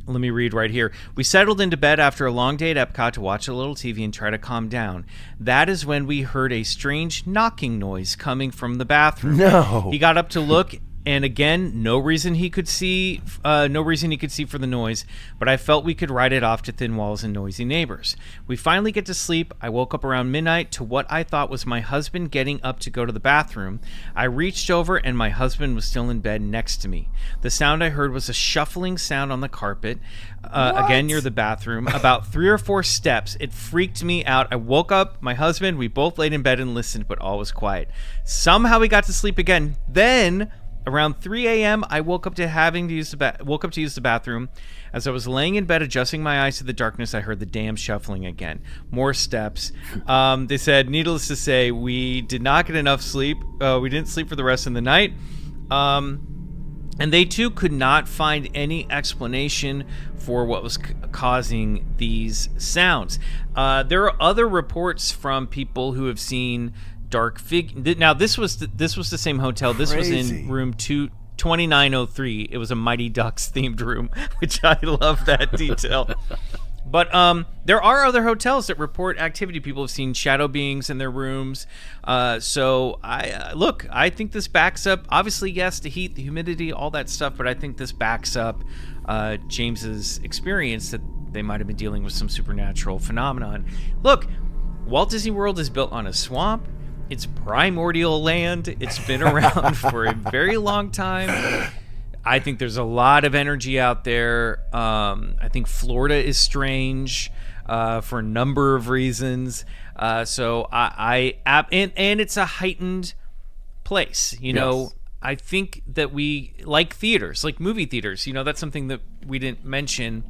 let me read right here. We settled into bed after a long day at Epcot to watch a little TV and try to calm down. That is when we heard a strange knocking noise coming from the bathroom. No. He got up to look, and again, no reason he could see for the noise, but I felt we could write it off to thin walls and noisy neighbors. We finally get to sleep. I woke up around midnight to what I thought was my husband getting up to go to the bathroom. I reached over, and my husband was still in bed next to me. The sound I heard was a shuffling sound on the carpet, again near the bathroom, about 3 or 4 steps. It freaked me out. I woke up, my husband, we both laid in bed and listened, but all was quiet. Somehow we got to sleep again. Then, around 3 a.m., I woke up to use the bathroom. As I was laying in bed adjusting my eyes to the darkness, I heard the damn shuffling again. More steps. They said, needless to say, we did not get enough sleep. We didn't sleep for the rest of the night. And they, too, could not find any explanation for what was causing these sounds. There are other reports from people who have seen dark figure. Now, this was the same hotel. This was in room 2903. It was a Mighty Ducks themed room, which I love that detail. But there are other hotels that report activity. People have seen shadow beings in their rooms. So I think this backs up. Obviously, yes, the heat, the humidity, all that stuff. But I think this backs up James's experience that they might have been dealing with some supernatural phenomenon. Look, Walt Disney World is built on a swamp. It's primordial land. It's been around for a very long time. I think there's a lot of energy out there. I think Florida is strange for a number of reasons. So and it's a heightened place. You know, I think that we like theaters, like movie theaters. You know, that's something that we didn't mention.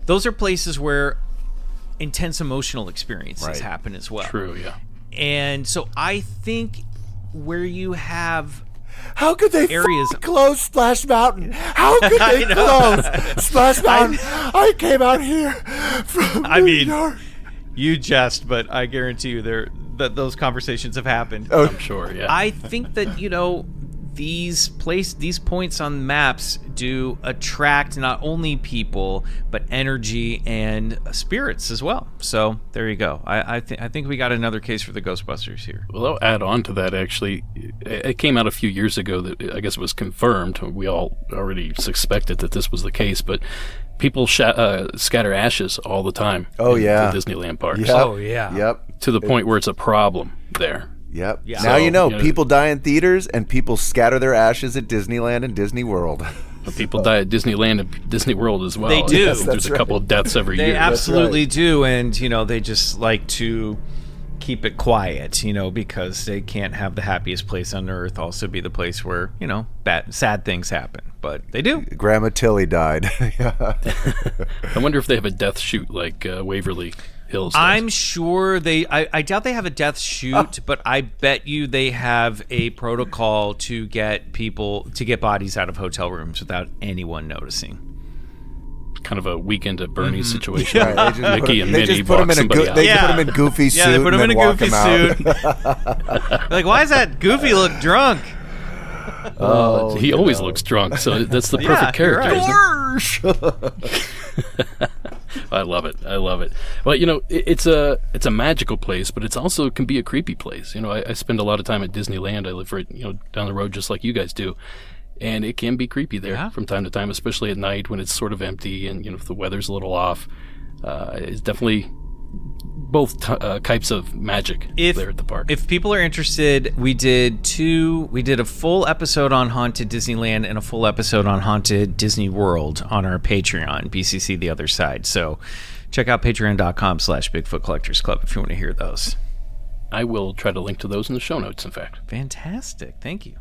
Those are places where intense emotional experiences happen as well. True, yeah. And so I think where you have how could they close Splash Mountain? How could they close Splash Mountain? I came out here from New York. You jest, but I guarantee you that those conversations have happened. Oh, I'm sure, yeah. I think that, these points on maps do attract not only people but energy and spirits as well. So there you go. I think we got another case for the Ghostbusters here. Well, I'll add on to that. Actually, it came out a few years ago that I guess it was confirmed. We all already suspected that this was the case, but people scatter ashes all the time. Oh yeah, the Disneyland parks. Yep. Oh yeah. Yep. To the point where it's a problem there. Yep. Yeah. Now people die in theaters and people scatter their ashes at Disneyland and Disney World. People die at Disneyland and Disney World as well. They do. Yes, There's a couple of deaths every year. They absolutely do, and they just like to keep it quiet, because they can't have the happiest place on earth also be the place where, sad things happen. But they do. Grandma Tilly died. I wonder if they have a death chute like Waverly Hills does. I'm sure I doubt they have a death chute, but I bet you they have a protocol to get bodies out of hotel rooms without anyone noticing. Kind of a Weekend at Bernie's situation. Right, Mickey and Minnie put them walk somebody out. They put them in Goofy suit. Yeah, they put them in a Goofy suit. Out. Like, why does that Goofy look drunk? He always looks drunk, so that's the perfect character. Right. I love it. Well, it's a magical place, but it's also can be a creepy place. I spend a lot of time at Disneyland. I live right, down the road, just like you guys do, and it can be creepy there from time to time, especially at night when it's sort of empty and if the weather's a little off. It's definitely both types of magic there at the park. If people are interested, we did a full episode on Haunted Disneyland and a full episode on Haunted Disney World on our Patreon, BCC The Other Side. So check out patreon.com/Bigfoot Collectors Club if you want to hear those. I will try to link to those in the show notes, in fact. Fantastic. Thank you.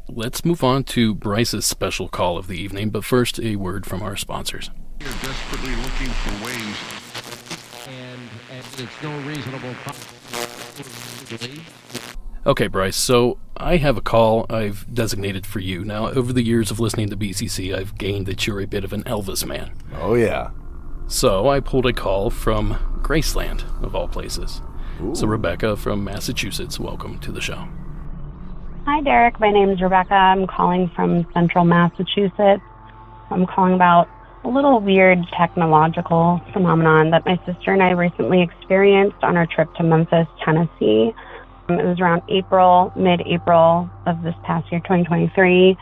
Let's move on to Bryce's special call of the evening, but first, a word from our sponsors. You're desperately looking for ways, and it's no reasonable possibility. Okay, Bryce, so I have a call I've designated for you. Now, over the years of listening to BCC, I've gained that you're a bit of an Elvis man. Oh, yeah. So I pulled a call from Graceland, of all places. Ooh. So Rebecca from Massachusetts, welcome to the show. Hi, Derek. My name is Rebecca. I'm calling from central Massachusetts. I'm calling about a little weird technological phenomenon that my sister and I recently experienced on our trip to Memphis, Tennessee. It was around mid-April of this past year, 2023.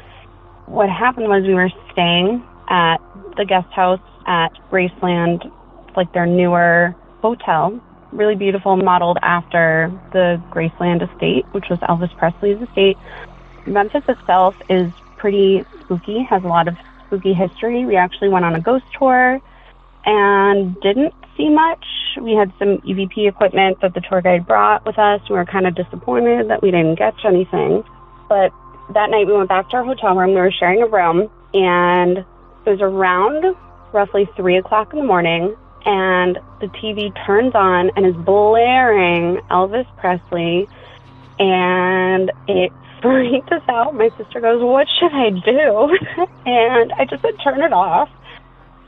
What happened was we were staying at the guest house at Graceland, like their newer hotel, really beautiful, modeled after the Graceland estate, which was Elvis Presley's estate. Memphis itself is pretty spooky, has a lot of spooky history. We actually went on a ghost tour and didn't see much. We had some EVP equipment that the tour guide brought with us. We were kind of disappointed that we didn't catch anything. But that night we went back to our hotel room. We were sharing a room, and it was around roughly 3 o'clock in the morning, and the TV turns on and is blaring Elvis Presley, and it freaked us out. My sister goes, "What should I do?" And I just said, "Turn it off."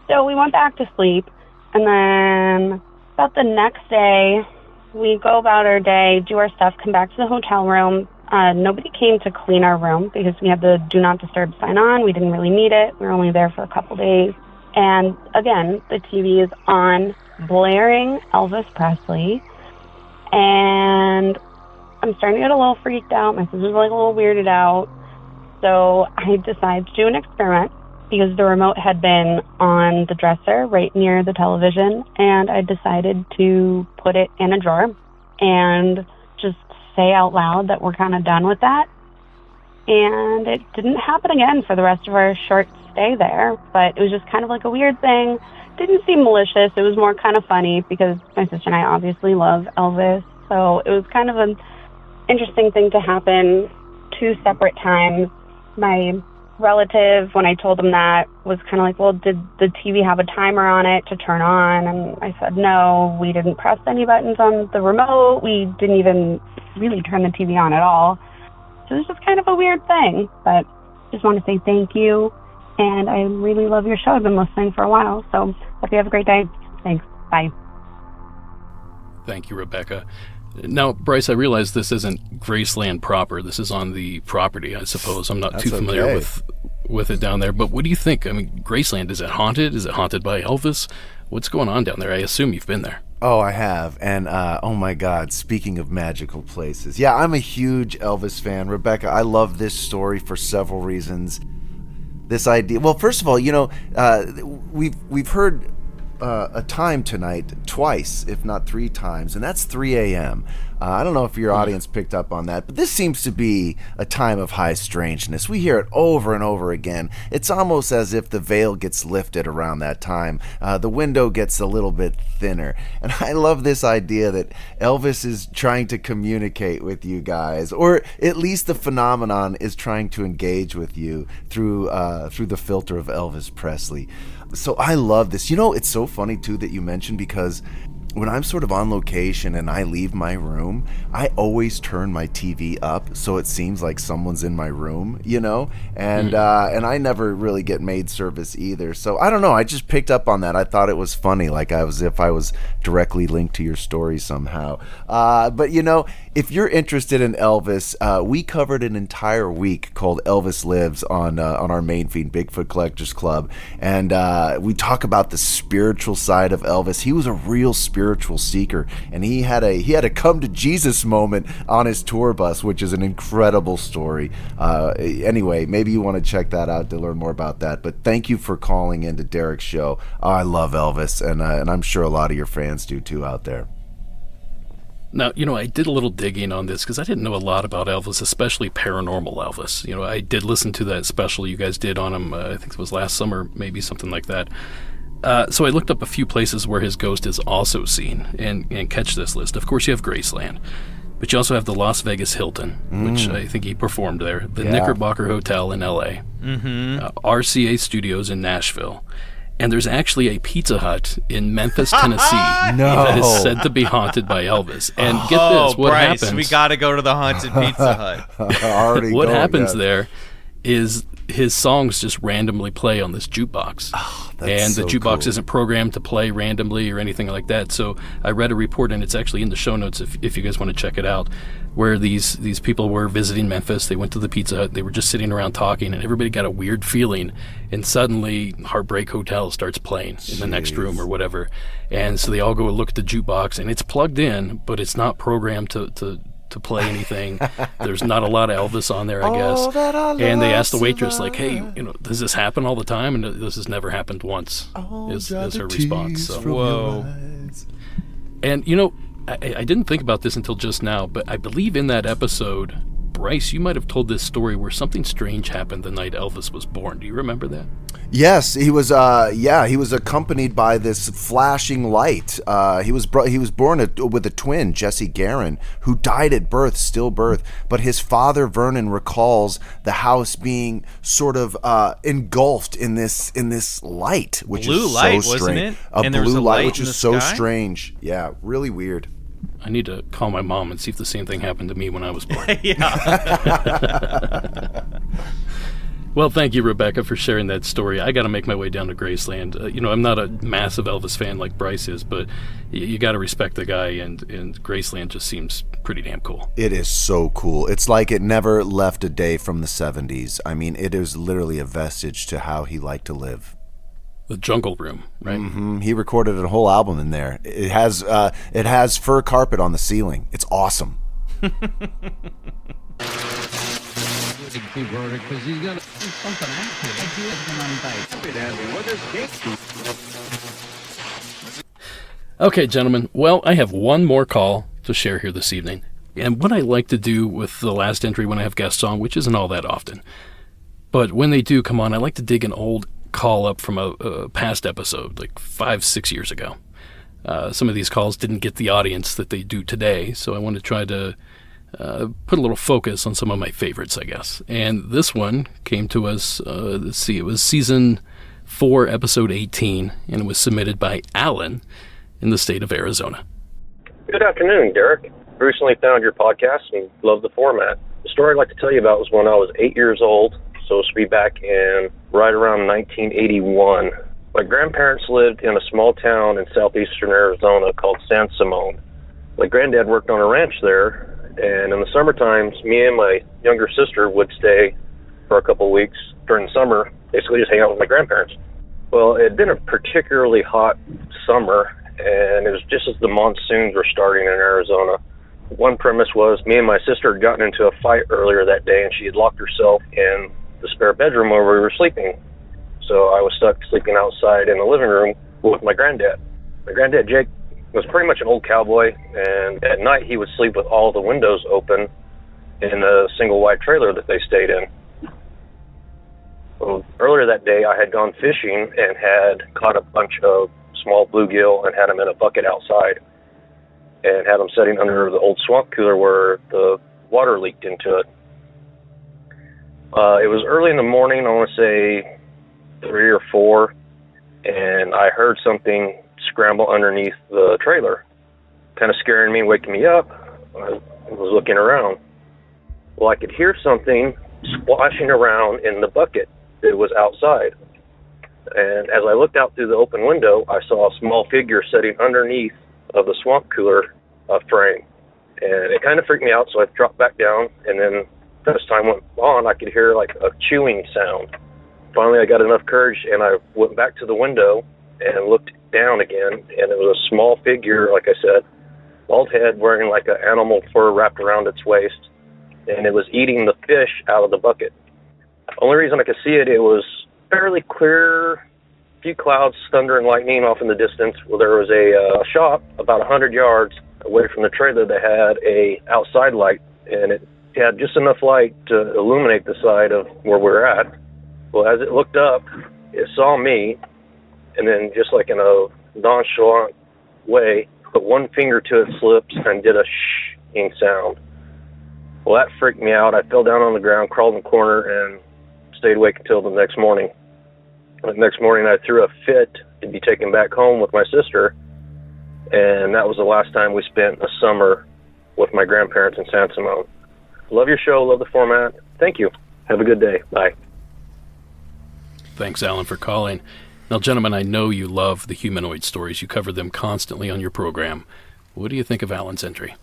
So we went back to sleep, and then about the next day, we go about our day, do our stuff, come back to the hotel room. Nobody came to clean our room because we had the Do Not Disturb sign on. We didn't really need it. We were only there for a couple days. And again, the TV is on, blaring Elvis Presley. And I'm starting to get a little freaked out. My sister's like a little weirded out. So I decided to do an experiment because the remote had been on the dresser right near the television. And I decided to put it in a drawer and just say out loud that we're kind of done with that. And it didn't happen again for the rest of our short stay there, but it was just kind of like a weird thing. Didn't seem malicious. It was more kind of funny because my sister and I obviously love Elvis. So it was kind of an interesting thing to happen 2 separate times. My relative, when I told them that, was kind of like, "Well, did the TV have a timer on it to turn on?" And I said, "No, we didn't press any buttons on the remote. We didn't even really turn the TV on at all." So it was just kind of a weird thing, but just want to say thank you. And I really love your show. I've been listening for a while, so hope you have a great day. Thanks. Bye. Thank you, Rebecca. Now, Bryce, I realize this isn't Graceland proper. This is on the property, I suppose. I'm not too familiar with it down there. But what do you think? I mean, Graceland, is it haunted? Is it haunted by Elvis? What's going on down there? I assume you've been there. Oh, I have. And, oh my God, speaking of magical places. Yeah, I'm a huge Elvis fan. Rebecca, I love this story for several reasons. This idea, well, first of all, you know, we've heard a time tonight twice, if not 3 times, and that's 3 a.m. I don't know if your audience picked up on that, but this seems to be a time of high strangeness. We hear it over and over again. It's almost as if the veil gets lifted around that time. The window gets a little bit thinner. And I love this idea that Elvis is trying to communicate with you guys, or at least the phenomenon is trying to engage with you through the filter of Elvis Presley. So I love this. You know, it's so funny, too, that you mentioned, because when I'm sort of on location and I leave my room, I always turn my TV up so it seems like someone's in my room, you know? And I never really get maid service either. So I don't know. I just picked up on that. I thought it was funny, like I was directly linked to your story somehow. But, you know, if you're interested in Elvis, we covered an entire week called Elvis Lives on our main feed, Bigfoot Collectors Club. And we talk about the spiritual side of Elvis. He was a real spiritual seeker, and he had a come to Jesus moment on his tour bus, which is an incredible story. Anyway, maybe you want to check that out to learn more about that. But thank you for calling into Derek's show. I love Elvis, and I'm sure a lot of your fans do too out there. Now, you know, I did a little digging on this because I didn't know a lot about Elvis, especially paranormal Elvis. You know, I did listen to that special you guys did on him, I think it was last summer, maybe something like that. So I looked up a few places where his ghost is also seen, and catch this list. Of course, you have Graceland, but you also have the Las Vegas Hilton, which I think he performed there, the Knickerbocker Hotel in L.A., RCA Studios in Nashville, and there's actually a Pizza Hut in Memphis, Tennessee that is said to be haunted by Elvis. And get this, what Bryce, happens... we got to go to the haunted Pizza Hut. What happens there is his songs just randomly play on this jukebox. And the jukebox isn't programmed to play randomly or anything like that. So I read a report, and it's actually in the show notes if you guys want to check it out, where these people were visiting Memphis. They went to the Pizza Hut. They were just sitting around talking, and everybody got a weird feeling. And suddenly Heartbreak Hotel starts playing in the next room or whatever. And so they all go and look at the jukebox, and it's plugged in, but it's not programmed to play anything. There's not a lot of Elvis on there, I guess. And they asked the waitress, like, hey, does this happen all the time? And this has never happened once, is her response. So, whoa. And, I didn't think about this until just now, but I believe in that episode, Bryce, you might have told this story where something strange happened the night Elvis was born. Do you remember that? Yes, he was. He was accompanied by this flashing light. He was born with a twin, Jesse Guerin, who died at birth, stillbirth. But his father, Vernon, recalls the house being sort of engulfed in this light, which blue is light, so strange. Wasn't it? A blue light, which is so strange. Yeah, really weird. I need to call my mom and see if the same thing happened to me when I was born. Well, thank you, Rebecca, for sharing that story. I got to make my way down to Graceland. I'm not a massive Elvis fan like Bryce is, but you got to respect the guy, and Graceland just seems pretty damn cool. It is so cool. It's like it never left a day from the 70s. I mean, it is literally a vestige to how he liked to live. The Jungle Room, right? Mm-hmm. He recorded a whole album in there. It has fur carpet on the ceiling. It's awesome. Okay, gentlemen. Well, I have one more call to share here this evening. And what I like to do with the last entry when I have guests on, which isn't all that often, but when they do come on, I like to dig an old call up from a past episode, like 5-6 years ago. Some of these calls didn't get the audience that they do today, so I want to try to put a little focus on some of my favorites, I guess. And this one came to us, it was season 4, episode 18, and it was submitted by Alan in the state of Arizona. Good afternoon, Derek. Recently found your podcast and love the format. The story I'd like to tell you about was when I was 8 years old, so it's be back in right around 1981. My grandparents lived in a small town in southeastern Arizona called San Simon. My granddad worked on a ranch there, and in the summer times, me and my younger sister would stay for a couple of weeks during the summer, basically just hang out with my grandparents. Well, it had been a particularly hot summer, and it was just as the monsoons were starting in Arizona. One premise was me and my sister had gotten into a fight earlier that day, and she had locked herself in the spare bedroom where we were sleeping. So I was stuck sleeping outside in the living room with my granddad. My granddad, Jake, was pretty much an old cowboy, and at night he would sleep with all the windows open in a single wide trailer that they stayed in. Well, earlier that day I had gone fishing and had caught a bunch of small bluegill and had them in a bucket outside and had them sitting under the old swamp cooler where the water leaked into it. It was early in the morning, I want to say 3 or 4, and I heard something scramble underneath the trailer, kind of scaring me, waking me up. I was looking around. Well, I could hear something splashing around in the bucket that was outside. And as I looked out through the open window, I saw a small figure sitting underneath of the swamp cooler frame. And it kind of freaked me out, so I dropped back down, and then as time went on, I could hear like a chewing sound. Finally, I got enough courage, and I went back to the window and looked down again, and it was a small figure, like I said, bald head, wearing like an animal fur wrapped around its waist, and it was eating the fish out of the bucket. Only reason I could see it, it was fairly clear, a few clouds, thunder and lightning off in the distance. Well, there was a shop about 100 yards away from the trailer that had a outside light, and it had just enough light to illuminate the side of where we're at. Well, as it looked up, it saw me, and then just like in a nonchalant way, put one finger to its lips and did a shh-ing sound. Well, that freaked me out. I fell down on the ground, crawled in the corner, and stayed awake until the next morning. The next morning, I threw a fit to be taken back home with my sister, and that was the last time we spent a summer with my grandparents in San Simon. Love your show, love the format. Thank you. Have a good day. Bye. Thanks, Alan, for calling. Now, gentlemen, I know you love the humanoid stories. You cover them constantly on your program. What do you think of Alan's entry?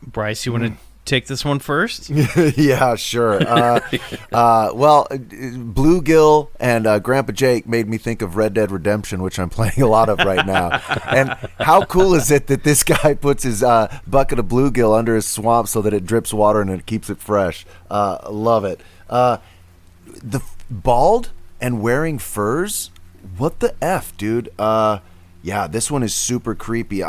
Bryce, you want to take this one first? Yeah, sure. Well, Bluegill and Grandpa Jake made me think of Red Dead Redemption, which I'm playing a lot of right now. And how cool is it that this guy puts his bucket of bluegill under his swamp so that it drips water and it keeps it fresh? Love it. The bald and wearing furs? What the F, dude? Yeah, this one is super creepy.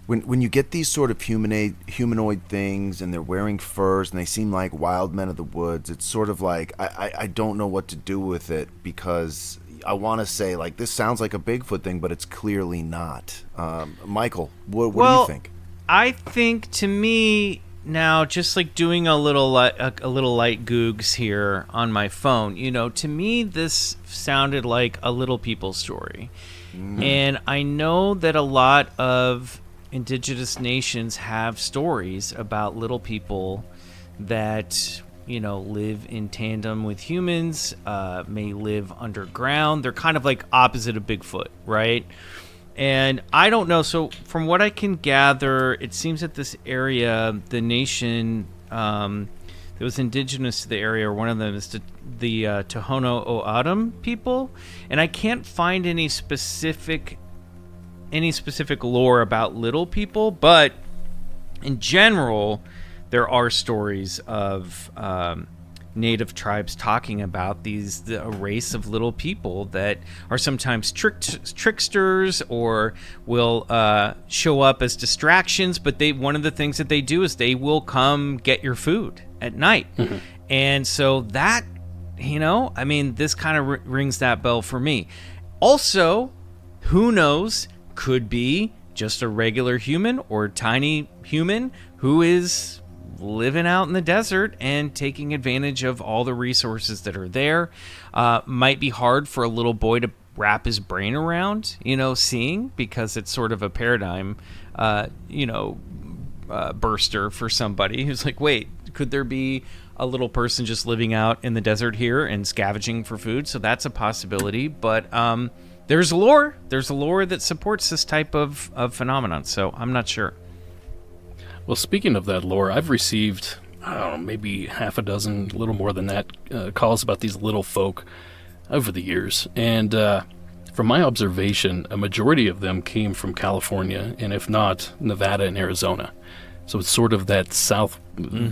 When you get these sort of humanoid things and they're wearing furs and they seem like wild men of the woods, it's sort of like I don't know what to do with it, because I want to say, like, this sounds like a Bigfoot thing, but it's clearly not. Michael, what do you think? I think, to me, now, just like doing a little light googs here on my phone, to me this sounded like a Little People story. And I know that a lot of indigenous nations have stories about little people that, live in tandem with humans, may live underground. They're kind of like opposite of Bigfoot, right? And I don't know. So from what I can gather, it seems that this area, the nation that was indigenous to the area, one of them is the Tohono O'odham people. And I can't find any specific lore about little people, but in general, there are stories of native tribes talking about a race of little people that are sometimes tricksters or will show up as distractions, but one of the things that they do is they will come get your food at night. And so that, this kind of rings that bell for me. Also, who knows, could be just a regular human or tiny human who is living out in the desert and taking advantage of all the resources that are there. Might be hard for a little boy to wrap his brain around, seeing, because it's sort of a paradigm, burster for somebody who's like, wait, could there be a little person just living out in the desert here and scavenging for food? So that's a possibility. But there's lore that supports this type of phenomenon. So I'm not sure. Well, speaking of that lore, I've received, maybe half a dozen, a little more than that, calls about these little folk over the years. And from my observation, a majority of them came from California, and if not, Nevada and Arizona. So it's sort of that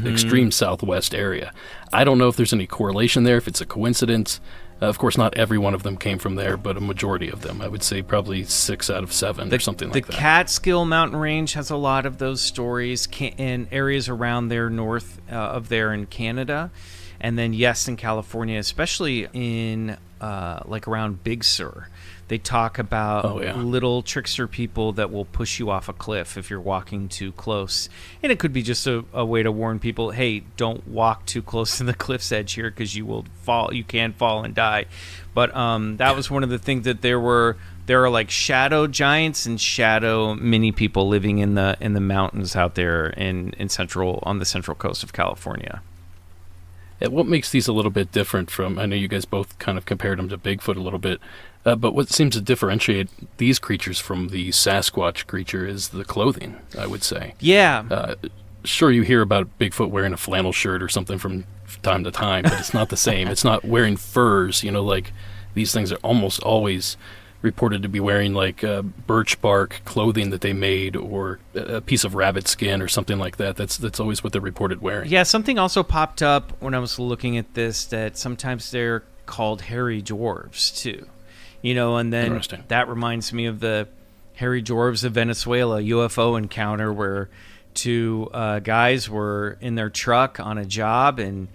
extreme southwest area. I don't know if there's any correlation there, if it's a coincidence. Of course, not every one of them came from there, but a majority of them. I would say probably 6 out of 7 or something like that. The Catskill Mountain Range has a lot of those stories in areas around there, north of there in Canada. And then, yes, in California, especially in like around Big Sur, they talk about little trickster people that will push you off a cliff if you're walking too close. And it could be just a way to warn people, hey, don't walk too close to the cliff's edge here because you will fall. You can fall and die. But that was one of the things that there are like shadow giants and shadow mini people living in the mountains out there on the central coast of California. What makes these a little bit different from, I know you guys both kind of compared them to Bigfoot a little bit, but what seems to differentiate these creatures from the Sasquatch creature is the clothing, I would say. Yeah. Sure, you hear about Bigfoot wearing a flannel shirt or something from time to time, but it's not the same. It's not wearing furs, like these things are almost always reported to be wearing like birch bark clothing that they made, or a piece of rabbit skin or something like that. That's always what they're reported wearing. Yeah, something also popped up when I was looking at this, that sometimes they're called hairy dwarves too. And then that reminds me of the hairy dwarves of Venezuela UFO encounter where 2 guys were in their truck on a job and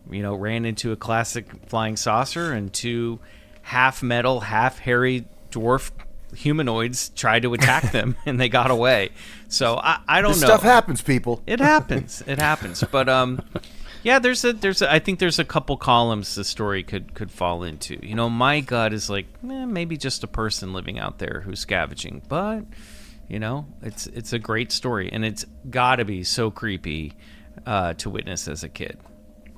ran into a classic flying saucer, and 2 half metal, half hairy dwarf humanoids tried to attack them and they got away. So I don't know. Stuff happens, people. It happens. But yeah, I think there's a couple columns the story could fall into. You know, my gut is like, maybe just a person living out there who's scavenging, but you know, it's a great story, and it's got to be so creepy to witness as a kid.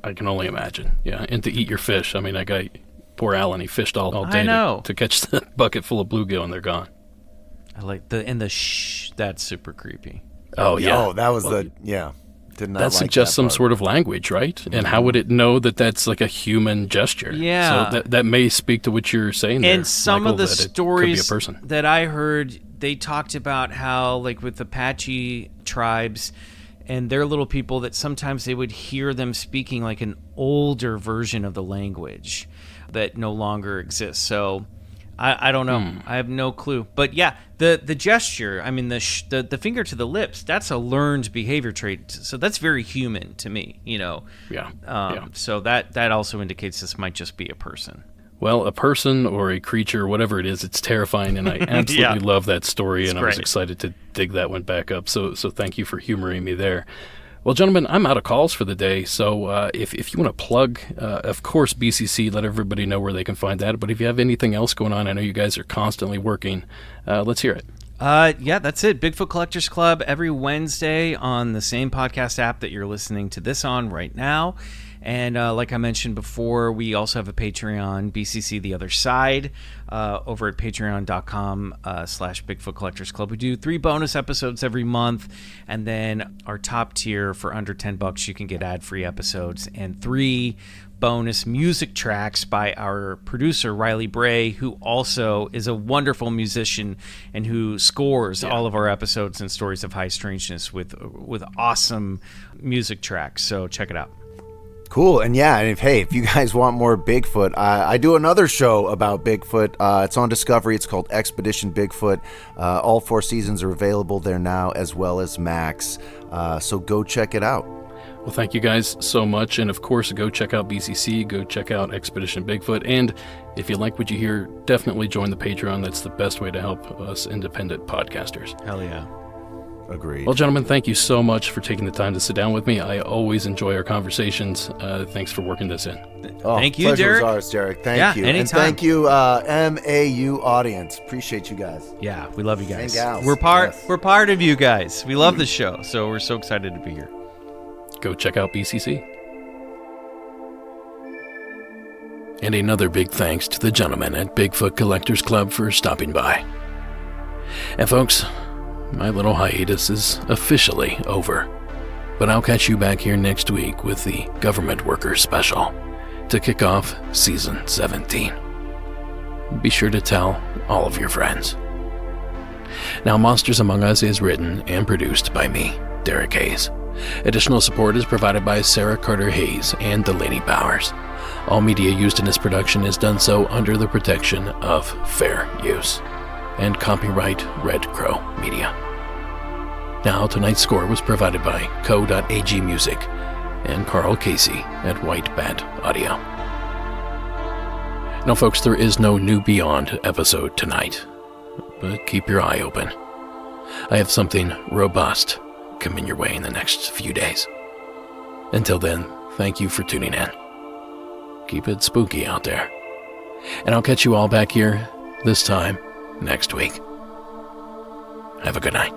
I can only imagine. Yeah, and to eat your fish. I mean, that guy, poor Alan, he fished all day to catch the bucket full of bluegill, and they're gone. I like that's super creepy. Oh yeah. Oh, that was Did not that like suggests that some part. sort of language, right? Mm-hmm. And how would it know that that's like a human gesture? Yeah. So that may speak to what you're saying there, and some Michael, of the that stories it could be a person. that I heard, they talked about how, like with Apache tribes and their little people, that sometimes they would hear them speaking like an older version of the language that no longer exists. So I don't know. I have no clue. But yeah, the gesture, I mean, the finger to the lips, that's a learned behavior trait. So that's very human to me, you know. Yeah. So that also indicates this might just be a person. Well, a person or a creature, whatever it is, it's terrifying, and I absolutely love that story, and I was excited to dig that one back up. So thank you for humoring me there. Well, gentlemen, I'm out of calls for the day, so if you want to plug, of course, BCC, let everybody know where they can find that. But if you have anything else going on, I know you guys are constantly working. Let's hear it. Yeah, that's it. Bigfoot Collectors Club every Wednesday on the same podcast app that you're listening to this on right now. And like I mentioned before, we also have a Patreon, BCC The Other Side, over at patreon.com/Bigfoot Collectors Club. We do 3 bonus episodes every month, and then our top tier for under $10, you can get ad-free episodes and 3 bonus music tracks by our producer, Riley Bray, who also is a wonderful musician and who scores all of our episodes and Stories of High Strangeness with awesome music tracks. So check it out. Cool. And if you guys want more Bigfoot, I do another show about Bigfoot. It's on Discovery. It's called Expedition Bigfoot. All 4 seasons are available there now, as well as Max. So go check it out. Well, thank you guys so much. And of course, go check out BCC, go check out Expedition Bigfoot. And if you like what you hear, definitely join the Patreon. That's the best way to help us independent podcasters. Hell yeah. Agreed. Well, gentlemen, thank you so much for taking the time to sit down with me. I always enjoy our conversations. Thanks for working this in. Thank you, pleasure Derek. was ours, Derek. Thank you. Anytime. And thank you, MAU audience. Appreciate you guys. Yeah, we love you guys. And gals. We're part of you guys. We love the show, so we're so excited to be here. Go check out BCC. And another big thanks to the gentlemen at Bigfoot Collectors Club for stopping by. And folks, my little hiatus is officially over, but I'll catch you back here next week with the Government Workers Special to kick off Season 17. Be sure to tell all of your friends. Now, Monsters Among Us is written and produced by me, Derek Hayes. Additional support is provided by Sarah Carter Hayes and Delaney Bowers. All media used in this production is done so under the protection of fair use and copyright Red Crow Media. Now, tonight's score was provided by Co.ag Music and Carl Casey at White Bat Audio. Now, folks, there is no New Beyond episode tonight, but keep your eye open. I have something robust coming your way in the next few days. Until then, thank you for tuning in. Keep it spooky out there. And I'll catch you all back here this time next week. Have a good night.